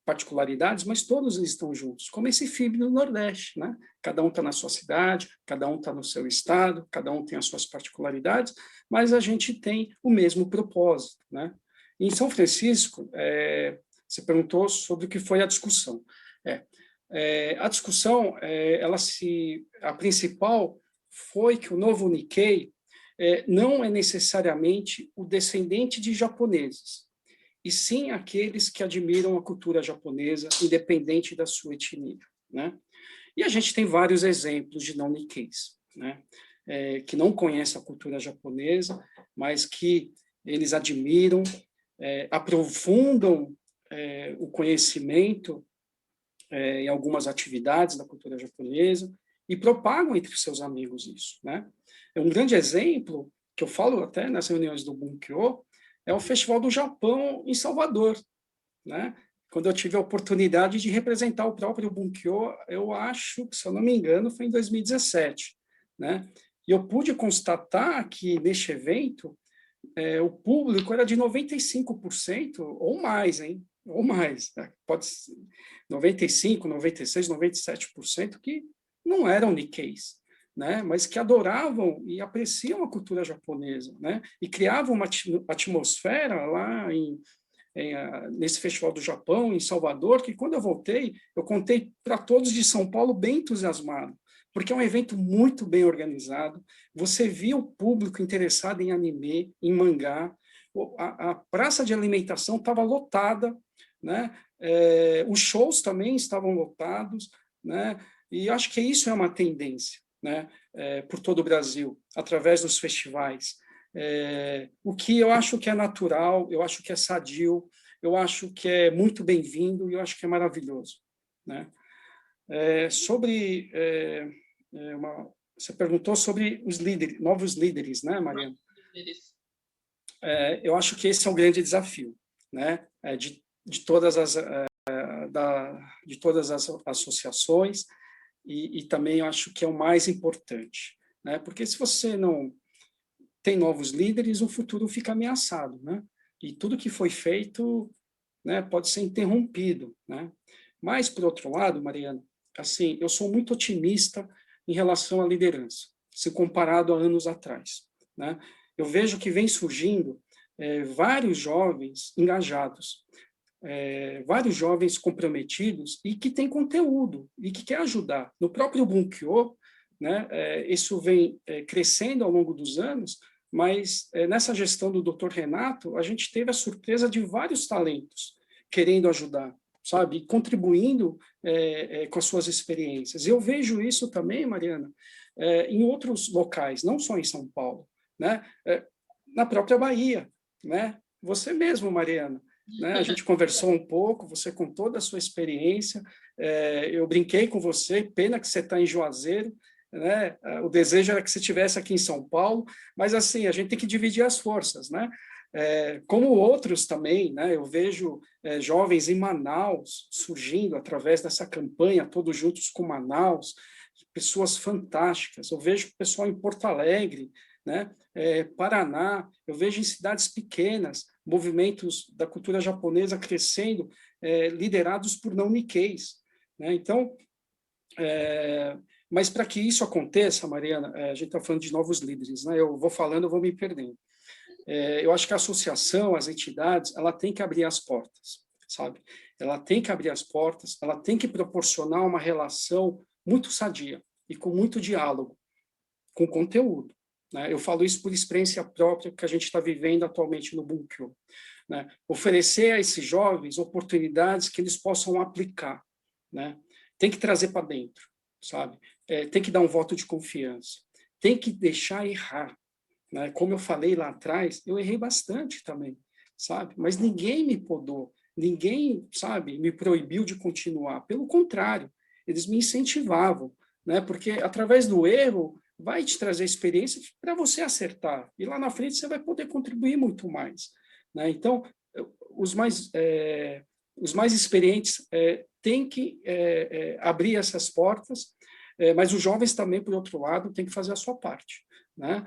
particularidades, mas todos estão juntos, como esse FIB no Nordeste, né? Cada um está na sua cidade, cada um está no seu estado, cada um tem as suas particularidades, mas a gente tem o mesmo propósito, né? Em São Francisco, você perguntou sobre o que foi a discussão. A discussão, a principal foi que o novo Nikkei não é necessariamente o descendente de japoneses, e sim aqueles que admiram a cultura japonesa, independente da sua etnia, né? E a gente tem vários exemplos de não Nikkeis, né? Que não conhecem a cultura japonesa, mas que eles admiram, aprofundam o conhecimento em algumas atividades da cultura japonesa e propagam entre seus amigos isso, né? Um grande exemplo, que eu falo até nas reuniões do Bunkyo, é o Festival do Japão em Salvador, né? Quando eu tive a oportunidade de representar o próprio Bunkyo, eu acho que, se eu não me engano, foi em 2017, né? E eu pude constatar que, neste evento, o público era de 95% ou mais, hein? Ou mais, né? Pode ser 95%, 96%, 97%, que não eram Nikkeis, né? Mas que adoravam e apreciam a cultura japonesa, né? E criavam uma atmosfera lá nesse Festival do Japão, em Salvador, que quando eu voltei, eu contei para todos de São Paulo bem entusiasmado, porque é um evento muito bem organizado, você via o público interessado em anime, em mangá, a praça de alimentação estava lotada, né? Os shows também estavam lotados, né? E acho que isso é uma tendência, né? Por todo o Brasil, através dos festivais. O que eu acho que é natural, eu acho que é sadio, eu acho que é muito bem-vindo e eu acho que é maravilhoso, né? Você perguntou sobre os líderes, novos líderes, né, Mariana? Eu acho que esse é um grande desafio, né? De todas as associações e também eu acho que é o mais importante, né? Porque se você não tem novos líderes, o futuro fica ameaçado, né? E tudo que foi feito, né, pode ser interrompido, né? Mas, por outro lado, Mariana, assim, eu sou muito otimista em relação à liderança, se comparado a anos atrás, né? Eu vejo que vem surgindo vários jovens engajados, vários jovens comprometidos e que têm conteúdo e que quer ajudar. No próprio Bunkyo, né, isso vem crescendo ao longo dos anos, mas nessa gestão do Dr. Renato, a gente teve a surpresa de vários talentos querendo ajudar, sabe, e contribuindo com as suas experiências. Eu vejo isso também, Mariana, em outros locais, não só em São Paulo, né, na própria Bahia, né, você mesmo, Mariana, né, a gente conversou um pouco, você com toda a sua experiência, eu brinquei com você, pena que você está em Juazeiro, né? O desejo era que você estivesse aqui em São Paulo, mas assim, a gente tem que dividir as forças, né? Como outros também, né? Eu vejo jovens em Manaus surgindo através dessa campanha, Todos Juntos com Manaus, pessoas fantásticas. Eu vejo pessoal em Porto Alegre, né? Paraná, eu vejo em cidades pequenas, movimentos da cultura japonesa crescendo, liderados por não Nikkeis, né? Então, mas para que isso aconteça, Mariana, a gente está falando de novos líderes, né? Eu vou falando, eu vou me perdendo. Eu acho que a associação, as entidades, ela tem que abrir as portas, sabe? Ela tem que abrir as portas, ela tem que proporcionar uma relação muito sadia e com muito diálogo, com conteúdo, né? Eu falo isso por experiência própria que a gente está vivendo atualmente no Bunkyo, né? Oferecer a esses jovens oportunidades que eles possam aplicar, né? Tem que trazer para dentro, sabe? Tem que dar um voto de confiança, tem que deixar errar, né? Como eu falei lá atrás, eu errei bastante também, sabe? Mas ninguém me podou, ninguém, sabe, me proibiu de continuar. Pelo contrário, eles me incentivavam, né? Porque através do erro vai te trazer experiência para você acertar. E lá na frente você vai poder contribuir muito mais, né? Então, os mais experientes têm que abrir essas portas, mas os jovens também, por outro lado, têm que fazer a sua parte, né?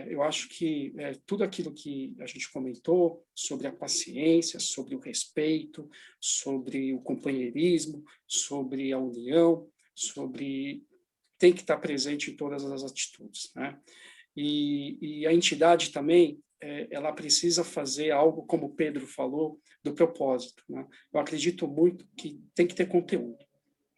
Eu acho que tudo aquilo que a gente comentou sobre a paciência, sobre o respeito, sobre o companheirismo, sobre a união, sobre tem que estar presente em todas as atitudes, né? E a entidade também, ela precisa fazer algo, como o Pedro falou, do propósito, né? Eu acredito muito que tem que ter conteúdo,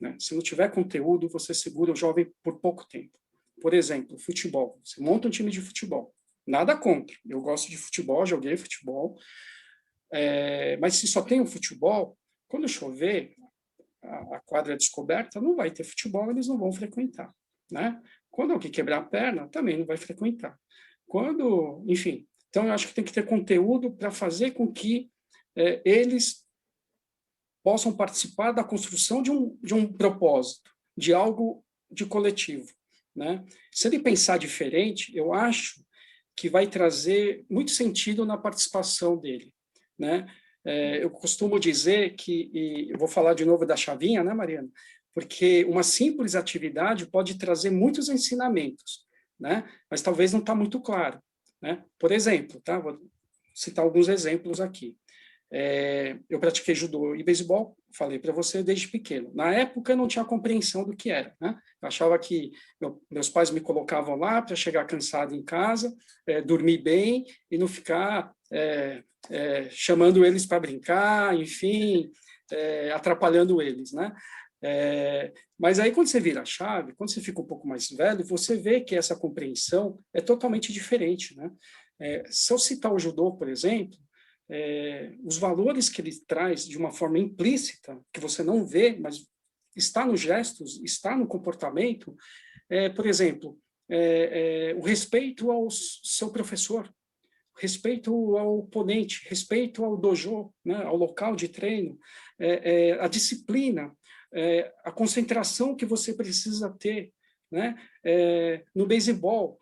né? Se não tiver conteúdo, você segura o jovem por pouco tempo. Por exemplo, futebol. Você monta um time de futebol. Nada contra. Eu gosto de futebol, joguei futebol. Mas se só tem o futebol, quando chover, a quadra descoberta, não vai ter futebol, eles não vão frequentar, né? Quando alguém quebrar a perna, também não vai frequentar. Enfim, então eu acho que tem que ter conteúdo para fazer com que eles possam participar da construção de um propósito, de algo de coletivo, né? Se ele pensar diferente, eu acho que vai trazer muito sentido na participação dele, né? Eu costumo dizer que, eu vou falar de novo da chavinha, né, Mariana? Porque uma simples atividade pode trazer muitos ensinamentos, né? Mas talvez não está muito claro, né? Por exemplo, tá? Vou citar alguns exemplos aqui. Eu pratiquei judô e beisebol, falei para você desde pequeno. Na época, eu não tinha compreensão do que era, né? Eu achava que meus pais me colocavam lá para chegar cansado em casa, dormir bem e não ficar chamando eles para brincar, enfim, atrapalhando eles, né? Mas aí, quando você vira a chave, quando você fica um pouco mais velho, você vê que essa compreensão é totalmente diferente, né? Se eu citar o judô, por exemplo, os valores que ele traz de uma forma implícita, que você não vê, mas está nos gestos, está no comportamento, por exemplo, o respeito ao seu professor, respeito ao oponente, respeito ao dojo, né, ao local de treino, a disciplina, a concentração que você precisa ter, né? No beisebol,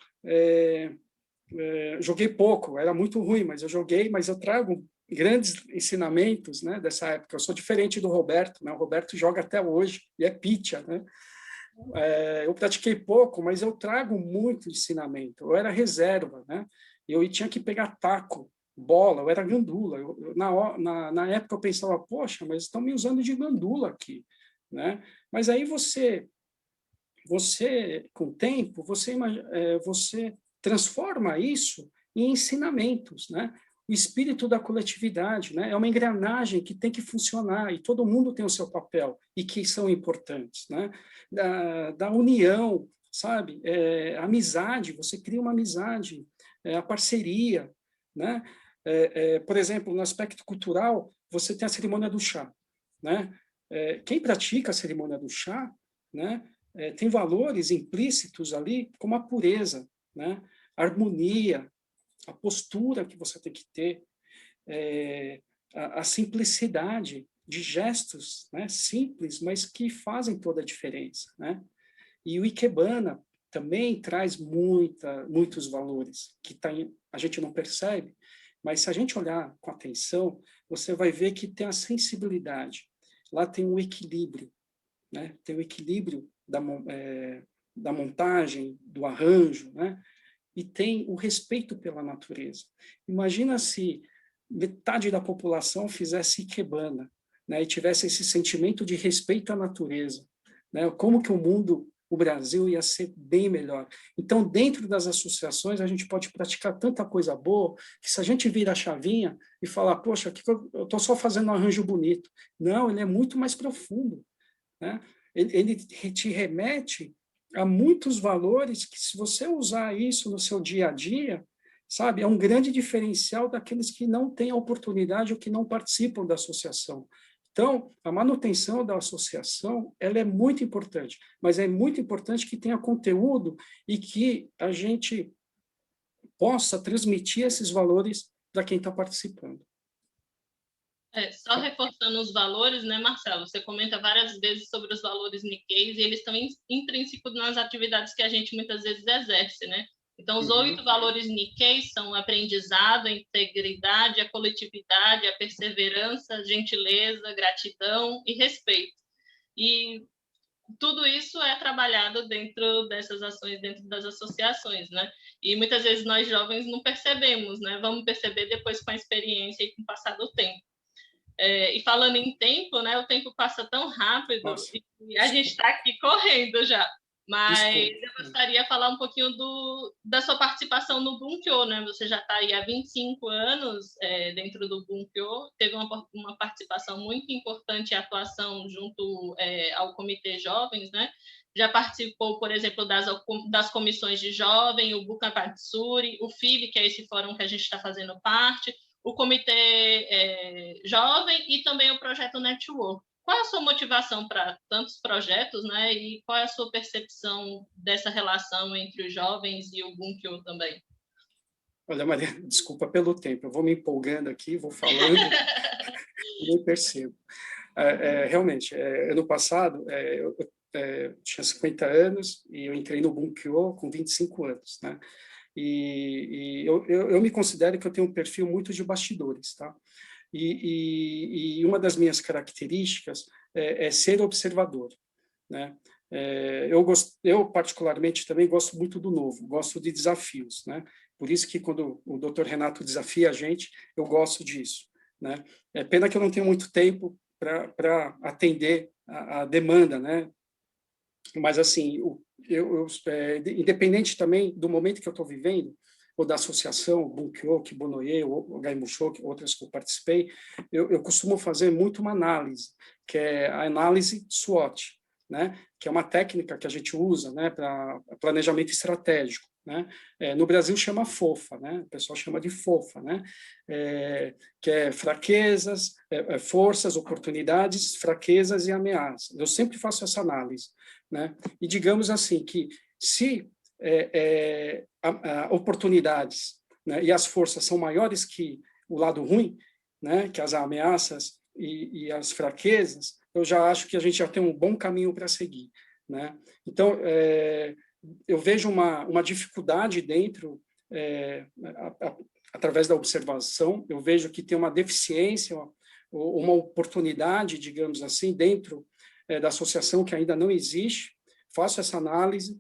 joguei pouco, era muito ruim, mas eu joguei, mas eu trago grandes ensinamentos, né, dessa época. Eu sou diferente do Roberto, né? O Roberto joga até hoje e é pitcher, né? Eu pratiquei pouco, mas eu trago muito ensinamento. Eu era reserva, né? Eu tinha que pegar taco, bola, eu era gandula. Na época eu pensava, poxa, mas estão me usando de gandula aqui, né? Mas aí você com o tempo, você transforma isso em ensinamentos, né? O espírito da coletividade, né? É uma engrenagem que tem que funcionar e todo mundo tem o seu papel e que são importantes, né? Da união, sabe? A amizade, você cria uma amizade, a parceria, né? Por exemplo, no aspecto cultural, você tem a cerimônia do chá, né? Quem pratica a cerimônia do chá, né? Tem valores implícitos ali, como a pureza, né? A harmonia, a postura que você tem que ter, a simplicidade de gestos, né? Simples, mas que fazem toda a diferença, né? E o Ikebana também traz muitos valores que a gente não percebe, mas se a gente olhar com atenção, você vai ver que tem a sensibilidade. Lá tem um equilíbrio, né? Tem o equilíbrio da montagem, do arranjo, né? E tem o respeito pela natureza. Imagina se metade da população fizesse Ikebana, né? E tivesse esse sentimento de respeito à natureza, né? Como que o Brasil ia ser bem melhor. Então, dentro das associações, a gente pode praticar tanta coisa boa, que se a gente vira a chavinha e falar, poxa, aqui eu estou só fazendo um arranjo bonito. Não, ele é muito mais profundo, né? Ele te remete a muitos valores que, se você usar isso no seu dia a dia, sabe, é um grande diferencial daqueles que não têm a oportunidade ou que não participam da associação. Então, a manutenção da associação, ela é muito importante, mas é muito importante que tenha conteúdo e que a gente possa transmitir esses valores para quem está participando. Só reforçando os valores, né, Marcelo? Você comenta várias vezes sobre os valores Nikkeis e eles estão intrínsecos nas atividades que a gente muitas vezes exerce, né? Então, os 8 valores Nikkeis são o aprendizado, a integridade, a coletividade, a perseverança, a gentileza, gratidão e respeito. E tudo isso é trabalhado dentro dessas ações, dentro das associações, né? E muitas vezes nós jovens não percebemos, né? Vamos perceber depois com a experiência e com o passar do tempo. E falando em tempo, né? O tempo passa tão rápido. Nossa, e a gente está aqui correndo já. Mas eu gostaria de falar um pouquinho da sua participação no Bunkyo, né? Você já está aí há 25 anos dentro do Bunkyo, teve uma participação muito importante e atuação junto ao Comitê Jovens, né? Já participou, por exemplo, das comissões de jovem, o Bukan Patsuri, o FIB, que é esse fórum que a gente está fazendo parte, o Comitê Jovem e também o Projeto Network. Qual é a sua motivação para tantos projetos, né? E qual é a sua percepção dessa relação entre os jovens e o Bunkyo também? Olha, Maria, desculpa pelo tempo, eu vou me empolgando aqui, vou falando e nem percebo. Realmente, ano passado, eu tinha 50 anos e eu entrei no Bunkyo com 25 anos, né? E eu me considero que eu tenho um perfil muito de bastidores, tá? E uma das minhas características é ser observador, né? Eu particularmente também gosto muito do novo, gosto de desafios, né? Por isso que quando o Dr. Renato desafia a gente, eu gosto disso, né? É pena que eu não tenho muito tempo para atender a demanda, né? Mas, assim, independente também do momento que eu estou vivendo, ou da associação, Bunkyo, Kibonoye, ou Gaimusho, outras que eu participei, eu costumo fazer muito uma análise, que é a análise SWOT, né? Que é uma técnica que a gente usa, né, para planejamento estratégico. Né? No Brasil chama FOFA, né? O pessoal chama de FOFA, né? Que é fraquezas, forças, oportunidades, fraquezas e ameaças. Eu sempre faço essa análise, né? E digamos assim que se oportunidades, né, e as forças são maiores que o lado ruim, né, que as ameaças e as fraquezas, eu já acho que a gente já tem um bom caminho para seguir, né? Então, eu vejo uma dificuldade dentro, através da observação, eu vejo que tem uma deficiência, uma oportunidade, digamos assim, dentro da associação que ainda não existe. Faço essa análise,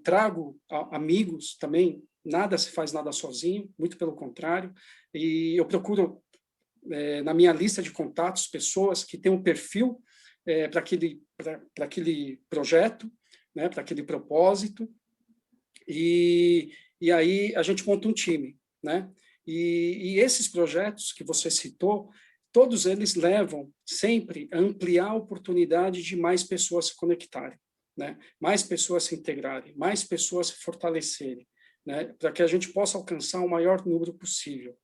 trago amigos também, nada se faz nada sozinho, muito pelo contrário, e eu procuro, na minha lista de contatos, pessoas que têm um perfil para aquele projeto, né, para aquele propósito, e aí a gente monta um time, né? E esses projetos que você citou, todos eles levam sempre a ampliar a oportunidade de mais pessoas se conectarem, né? Mais pessoas se integrarem, mais pessoas se fortalecerem, né? Para que a gente possa alcançar o maior número possível.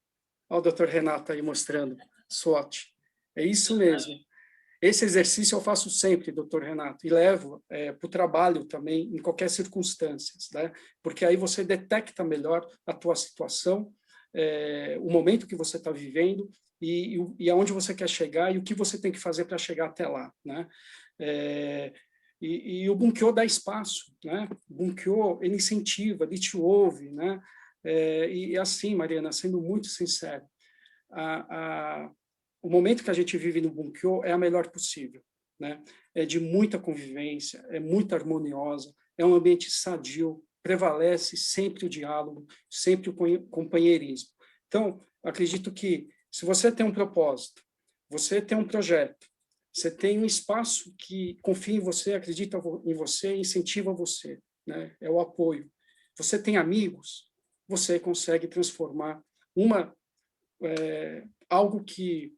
Olha o doutor Renato aí mostrando, SWOT. É isso mesmo. Esse exercício eu faço sempre, doutor Renato, e levo para o trabalho também, em qualquer circunstância, né? Porque aí você detecta melhor a tua situação, o momento que você está vivendo e aonde você quer chegar e o que você tem que fazer para chegar até lá, né? E o Bunkyo dá espaço, né? O Bunkyo, ele incentiva, ele te ouve, né? E assim, Mariana, sendo muito sincero, o momento que a gente vive no Bunkyo é a melhor possível, né? É de muita convivência, é muito harmoniosa, é um ambiente sadio, prevalece sempre o diálogo, sempre o companheirismo. Então, acredito que se você tem um propósito, você tem um projeto, você tem um espaço que confia em você, acredita em você, incentiva você, né? É o apoio. Você tem amigos, você consegue transformar algo que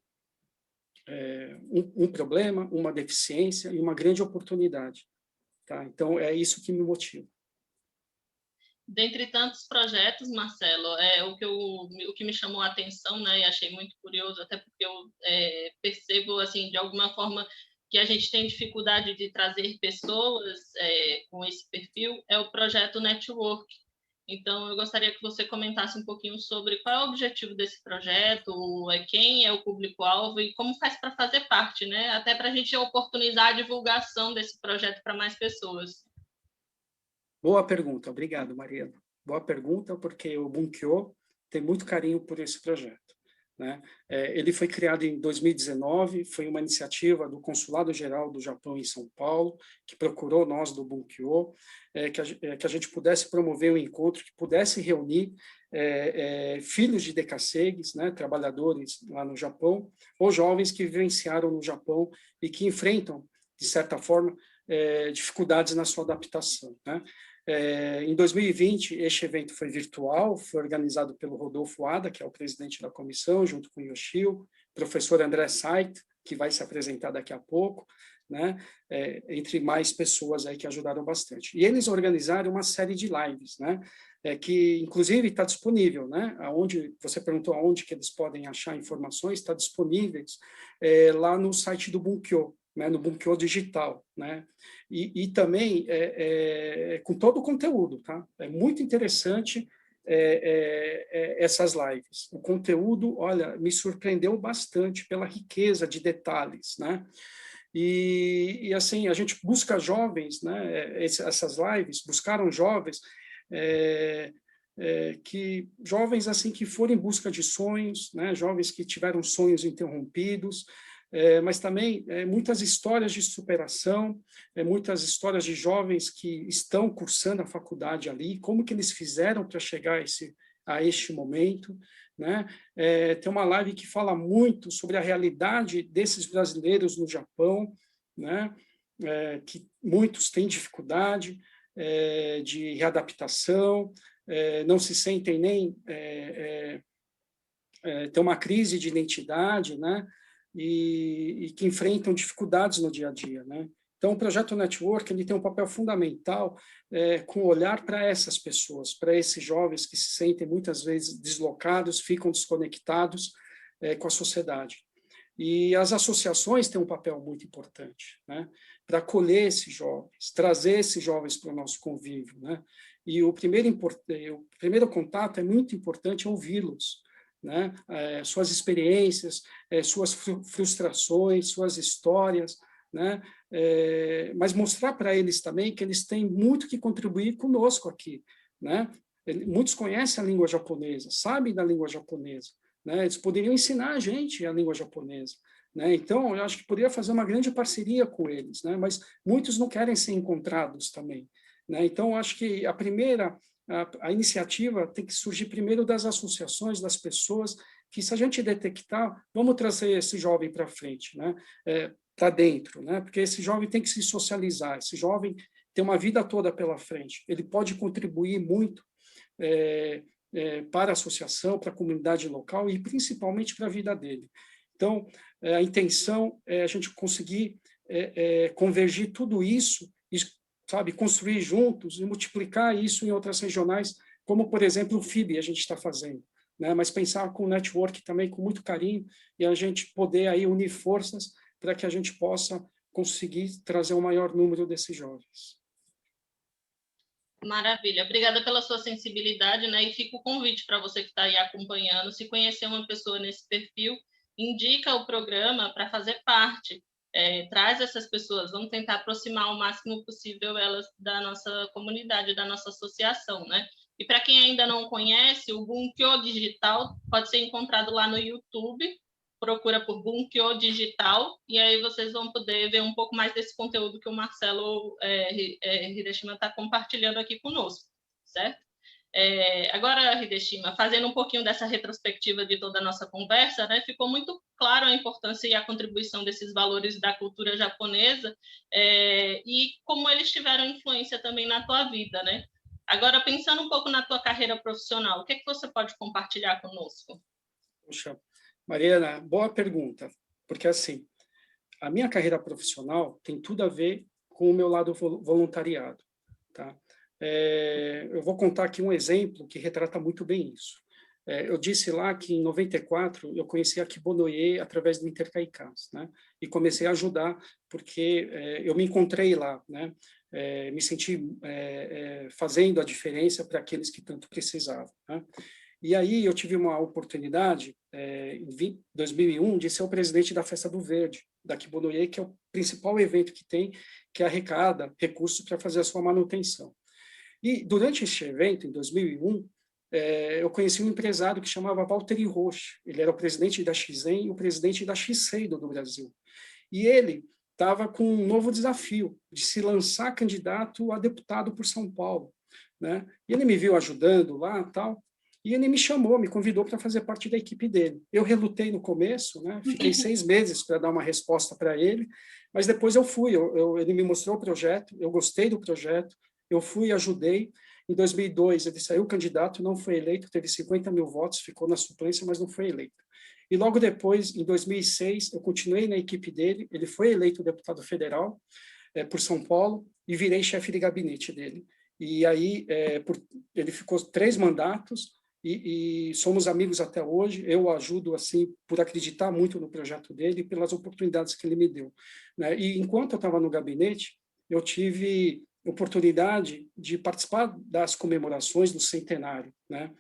um problema, uma deficiência e uma grande oportunidade. Tá? Então, é isso que me motiva. Dentre tantos projetos, Marcelo, o que me chamou a atenção, né, e achei muito curioso, até porque eu percebo, assim, de alguma forma, que a gente tem dificuldade de trazer pessoas com esse perfil, é o projeto Network. Então, eu gostaria que você comentasse um pouquinho sobre qual é o objetivo desse projeto, quem é o público-alvo e como faz para fazer parte, né? Até para a gente oportunizar a divulgação desse projeto para mais pessoas. Boa pergunta, obrigado, Mariana. Boa pergunta, porque o Bunkyo tem muito carinho por esse projeto, né? Ele foi criado em 2019, foi uma iniciativa do Consulado-Geral do Japão em São Paulo, que procurou nós do Bunkyo, que a gente pudesse promover um encontro, que pudesse reunir filhos de decassegues, né, trabalhadores lá no Japão, ou jovens que vivenciaram no Japão e que enfrentam, de certa forma, dificuldades na sua adaptação, né? Em 2020, este evento foi virtual, foi organizado pelo Rodolfo Ada, que é o presidente da comissão, junto com o Yoshio, professor André Sait, que vai se apresentar daqui a pouco, né? Entre mais pessoas aí que ajudaram bastante. E eles organizaram uma série de lives, né? Que, inclusive, está disponível, né? Aonde, você perguntou aonde que eles podem achar informações, está disponíveis lá no site do Bunkyo, né, no Bunkyo Digital, né? E também com todo o conteúdo, tá? É muito interessante essas lives. O conteúdo, olha, me surpreendeu bastante pela riqueza de detalhes, né? E assim, a gente busca jovens, né? Essas lives buscaram jovens jovens assim que foram em busca de sonhos, né? Jovens que tiveram sonhos interrompidos, mas também muitas histórias de superação, muitas histórias de jovens que estão cursando a faculdade ali, como que eles fizeram para chegar a este momento, né? Tem uma live que fala muito sobre a realidade desses brasileiros no Japão, né? Que muitos têm dificuldade de readaptação, não se sentem nem ter uma crise de identidade, né? E que enfrentam dificuldades no dia a dia, né? Então, o Projeto Network ele tem um papel fundamental com olhar para essas pessoas, para esses jovens que se sentem muitas vezes deslocados, ficam desconectados com a sociedade. E as associações têm um papel muito importante, né, para acolher esses jovens, trazer esses jovens para o nosso convívio, né? E o primeiro contato é muito importante ouvi-los, né? Suas experiências, suas frustrações, suas histórias, né? Mas mostrar para eles também que eles têm muito que contribuir conosco aqui, né? Muitos conhecem a língua japonesa, sabem da língua japonesa, né? Eles poderiam ensinar a gente a língua japonesa, né? Então, eu acho que poderia fazer uma grande parceria com eles, né? Mas muitos não querem ser encontrados também, né? Então, eu acho que a iniciativa tem que surgir primeiro das associações, das pessoas, que se a gente detectar, vamos trazer esse jovem para frente, né? Para dentro, né? Porque esse jovem tem que se socializar, esse jovem tem uma vida toda pela frente, ele pode contribuir muito para a associação, para a comunidade local e principalmente para a vida dele. Então, a intenção é a gente conseguir convergir tudo isso e, sabe, construir juntos e multiplicar isso em outras regionais, como, por exemplo, o FIB a gente está fazendo, né? Mas pensar com o network também com muito carinho e a gente poder aí unir forças para que a gente possa conseguir trazer o maior número desses jovens. Maravilha, obrigada pela sua sensibilidade, né? E fica o convite para você que está aí acompanhando, se conhecer uma pessoa nesse perfil, indica o programa para fazer parte, traz essas pessoas, vamos tentar aproximar o máximo possível elas da nossa comunidade, da nossa associação, né? E para quem ainda não conhece, o Bunkyo Digital pode ser encontrado lá no YouTube, procura por Bunkyo Digital, e aí vocês vão poder ver um pouco mais desse conteúdo que o Marcelo Hideshima está compartilhando aqui conosco, certo? Agora, Hideshima, fazendo um pouquinho dessa retrospectiva de toda a nossa conversa, né, ficou muito claro a importância e a contribuição desses valores da cultura japonesa e como eles tiveram influência também na tua vida, né? Agora, pensando um pouco na tua carreira profissional, o que você pode compartilhar conosco? Poxa, Mariana, boa pergunta, porque assim, a minha carreira profissional tem tudo a ver com o meu lado voluntariado, tá? Eu vou contar aqui um exemplo que retrata muito bem isso. Eu disse lá que em 94 eu conheci a Kibonoye através do Intercaicás, né? E comecei a ajudar porque eu me encontrei lá, né? Me senti fazendo a diferença para aqueles que tanto precisavam, né? E aí eu tive uma oportunidade, em 2001, de ser o presidente da Festa do Verde, da Kibonoye, que é o principal evento que tem, que arrecada recursos para fazer a sua manutenção. E durante esse evento, em 2001, eu conheci um empresário que chamava Valtteri Roche. Ele era o presidente da Shizen e o presidente da Shiseido do Brasil. E ele estava com um novo desafio de se lançar candidato a deputado por São Paulo, né? E ele me viu ajudando lá, tal. E ele me chamou, me convidou para fazer parte da equipe dele. Eu relutei no começo, né? Fiquei 6 meses para dar uma resposta para ele, mas depois eu fui. Ele me mostrou o projeto, eu gostei do projeto, eu fui e ajudei. Em 2002, ele saiu candidato, não foi eleito, teve 50 mil votos, ficou na suplência, mas não foi eleito. E logo depois, em 2006, eu continuei na equipe dele, ele foi eleito deputado federal por São Paulo e virei chefe de gabinete dele. E aí, ele ficou 3 mandatos, e somos amigos até hoje. Eu ajudo assim por acreditar muito no projeto dele e pelas oportunidades que ele me deu, né? E enquanto eu estava no gabinete, eu tive oportunidade de participar das comemorações do centenário, né?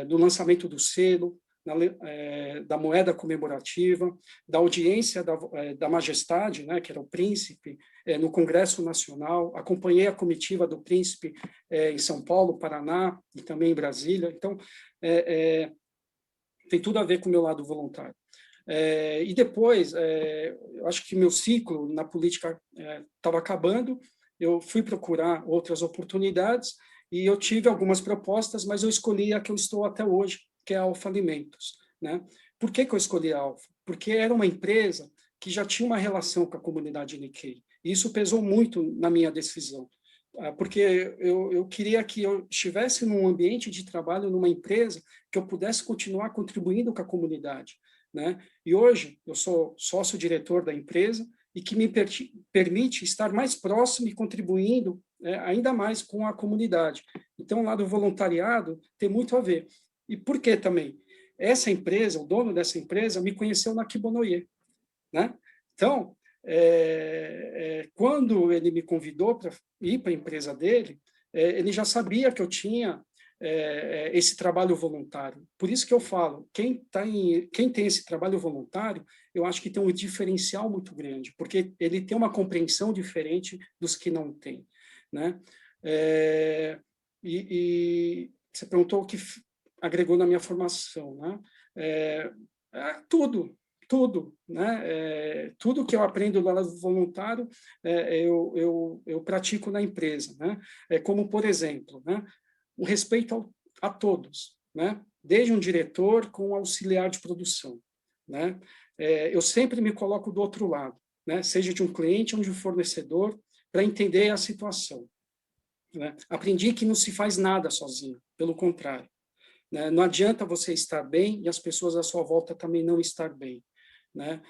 Do lançamento do selo, da moeda comemorativa, da audiência da Majestade, né, que era o príncipe, no Congresso Nacional. Acompanhei a comitiva do príncipe em São Paulo, Paraná e também em Brasília. Então, tem tudo a ver com o meu lado voluntário. E depois, eu acho que meu ciclo na política estava acabando, eu fui procurar outras oportunidades E eu tive algumas propostas, mas eu escolhi a que eu estou até hoje, que é a Alfa Alimentos, né? Por que eu escolhi a Alfa? Porque era uma empresa que já tinha uma relação com a comunidade Nikkei. E isso pesou muito na minha decisão, porque eu queria que eu estivesse num ambiente de trabalho, numa empresa, que eu pudesse continuar contribuindo com a comunidade, né? E hoje eu sou sócio-diretor da empresa e que me permite estar mais próximo e contribuindo ainda mais com a comunidade. Então, lá do voluntariado tem muito a ver. E por que também? Essa empresa, o dono dessa empresa, me conheceu na Kibonoye, né? Então, quando ele me convidou para ir para a empresa dele, ele já sabia que eu tinha esse trabalho voluntário. Por isso que eu falo, quem tem esse trabalho voluntário, eu acho que tem um diferencial muito grande, porque ele tem uma compreensão diferente dos que não têm, né? E você perguntou o que agregou na minha formação, né? Tudo, né? Tudo que eu aprendo lá no voluntário, eu pratico na empresa, né? Como, por exemplo, né? O respeito a todos, né? Desde um diretor com um auxiliar de produção, né? Eu sempre me coloco do outro lado, né? Seja de um cliente ou de um fornecedor, para entender a situação, né? Aprendi que não se faz nada sozinho, pelo contrário, né? Não adianta você estar bem e as pessoas à sua volta também não estar bem, né?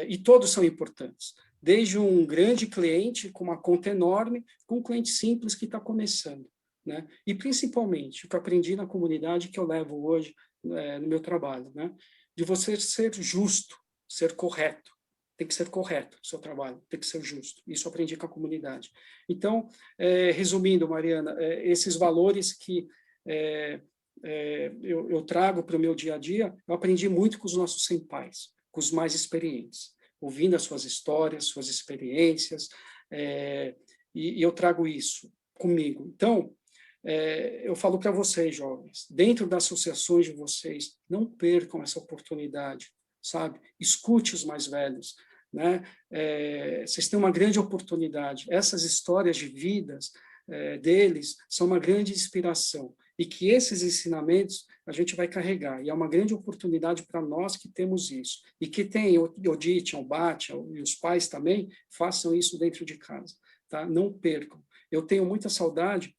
E todos são importantes, desde um grande cliente com uma conta enorme, com um cliente simples que está começando, né? E principalmente o que eu aprendi na comunidade que eu levo hoje no meu trabalho, né? De você ser justo, ser correto. Tem que ser correto o seu trabalho, tem que ser justo. Isso eu aprendi com a comunidade. Então, resumindo, Mariana, esses valores que eu trago para o meu dia a dia, eu aprendi muito com os nossos senpais, com os mais experientes, ouvindo as suas histórias, suas experiências, e eu trago isso comigo. Então, eu falo para vocês, jovens, dentro das associações de vocês, não percam essa oportunidade, sabe? Escute os mais velhos, né? Vocês têm uma grande oportunidade. Essas histórias de vidas deles são uma grande inspiração, e que esses ensinamentos a gente vai carregar, e é uma grande oportunidade para nós que temos isso, e que tem o Dite, o Bate, e os pais também, façam isso dentro de casa, tá? Não percam. Eu tenho muita saudade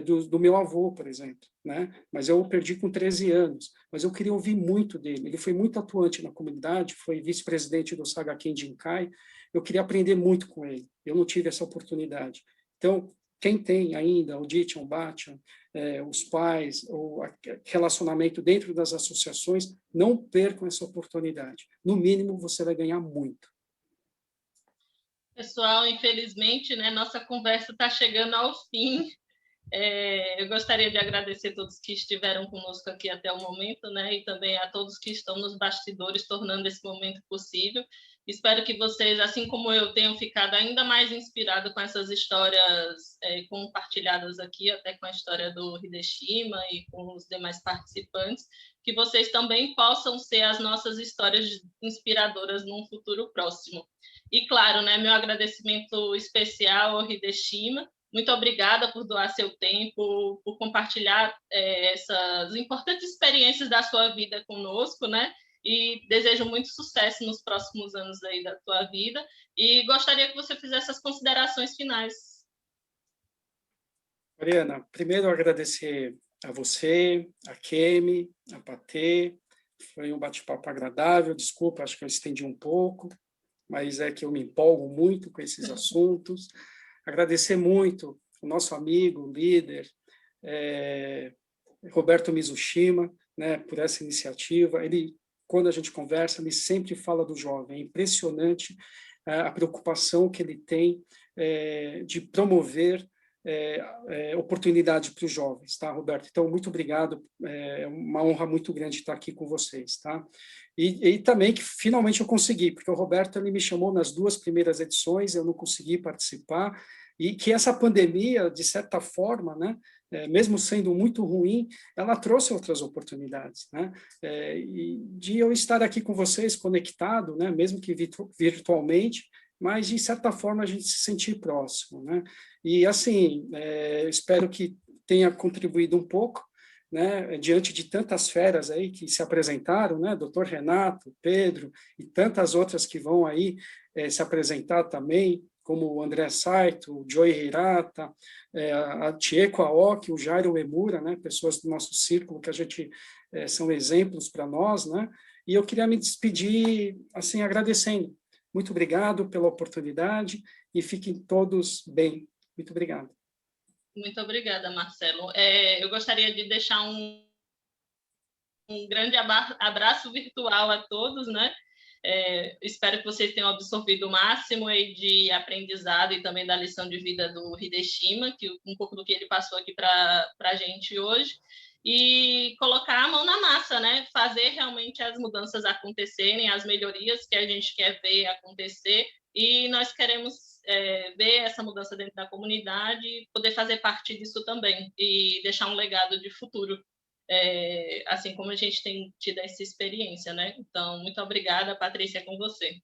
do meu avô, por exemplo, né? Mas eu o perdi com 13 anos, mas eu queria ouvir muito dele. Ele foi muito atuante na comunidade, foi vice-presidente do Sagaken Jinkai, eu queria aprender muito com ele, eu não tive essa oportunidade. Então, quem tem ainda o Dite, o Bate, os pais, o relacionamento dentro das associações, não percam essa oportunidade. No mínimo, você vai ganhar muito. Pessoal, infelizmente, né, nossa conversa está chegando ao fim. Eu gostaria de agradecer a todos que estiveram conosco aqui até o momento, né, e também a todos que estão nos bastidores, tornando esse momento possível. Espero que vocês, assim como eu, tenham ficado ainda mais inspirados com essas histórias compartilhadas aqui, até com a história do Hideshima e com os demais participantes, que vocês também possam ser as nossas histórias inspiradoras num futuro próximo. E, claro, né, meu agradecimento especial ao Hideshima. Muito obrigada por doar seu tempo, por compartilhar essas importantes experiências da sua vida conosco, né? E desejo muito sucesso nos próximos anos aí da tua vida. E gostaria que você fizesse as considerações finais. Mariana, primeiro agradecer a você, a Kemi, a Patê. Foi um bate-papo agradável. Desculpa, acho que eu estendi um pouco, mas é que eu me empolgo muito com esses assuntos. Agradecer muito o nosso amigo, líder, Roberto Mizushima, né, por essa iniciativa. Ele, quando a gente conversa, ele sempre fala do jovem. É impressionante a preocupação que ele tem de promover oportunidade para os jovens, tá, Roberto? Então, muito obrigado. É uma honra muito grande estar aqui com vocês, tá? E também que finalmente eu consegui, porque o Roberto ele me chamou nas 2 primeiras edições, eu não consegui participar, e que essa pandemia, de certa forma, né, mesmo sendo muito ruim, ela trouxe outras oportunidades, né? E de eu estar aqui com vocês, conectado, né, mesmo que virtualmente, mas, de certa forma, a gente se sentir próximo, né? E, assim, eu espero que tenha contribuído um pouco, né, diante de tantas feras aí que se apresentaram, né, Dr. Renato, Pedro e tantas outras que vão aí se apresentar também, como o André Saito, o Joey Hirata, a Chieko Aoki, o Jairo Emura, né, pessoas do nosso círculo que a gente são exemplos para nós, né, e eu queria me despedir, assim, agradecendo. Muito obrigado pela oportunidade e fiquem todos bem. Muito obrigado. Muito obrigada, Marcelo. Eu gostaria de deixar um grande abraço virtual a todos, né? Espero que vocês tenham absorvido o máximo aí de aprendizado e também da lição de vida do Hideshima, que um pouco do que ele passou aqui para a gente hoje, e colocar a mão na massa, né? Fazer realmente as mudanças acontecerem, as melhorias que a gente quer ver acontecer, e nós queremos ver essa mudança dentro da comunidade, poder fazer parte disso também e deixar um legado de futuro, assim como a gente tem tido essa experiência, né? Então, muito obrigada, Patrícia, com você.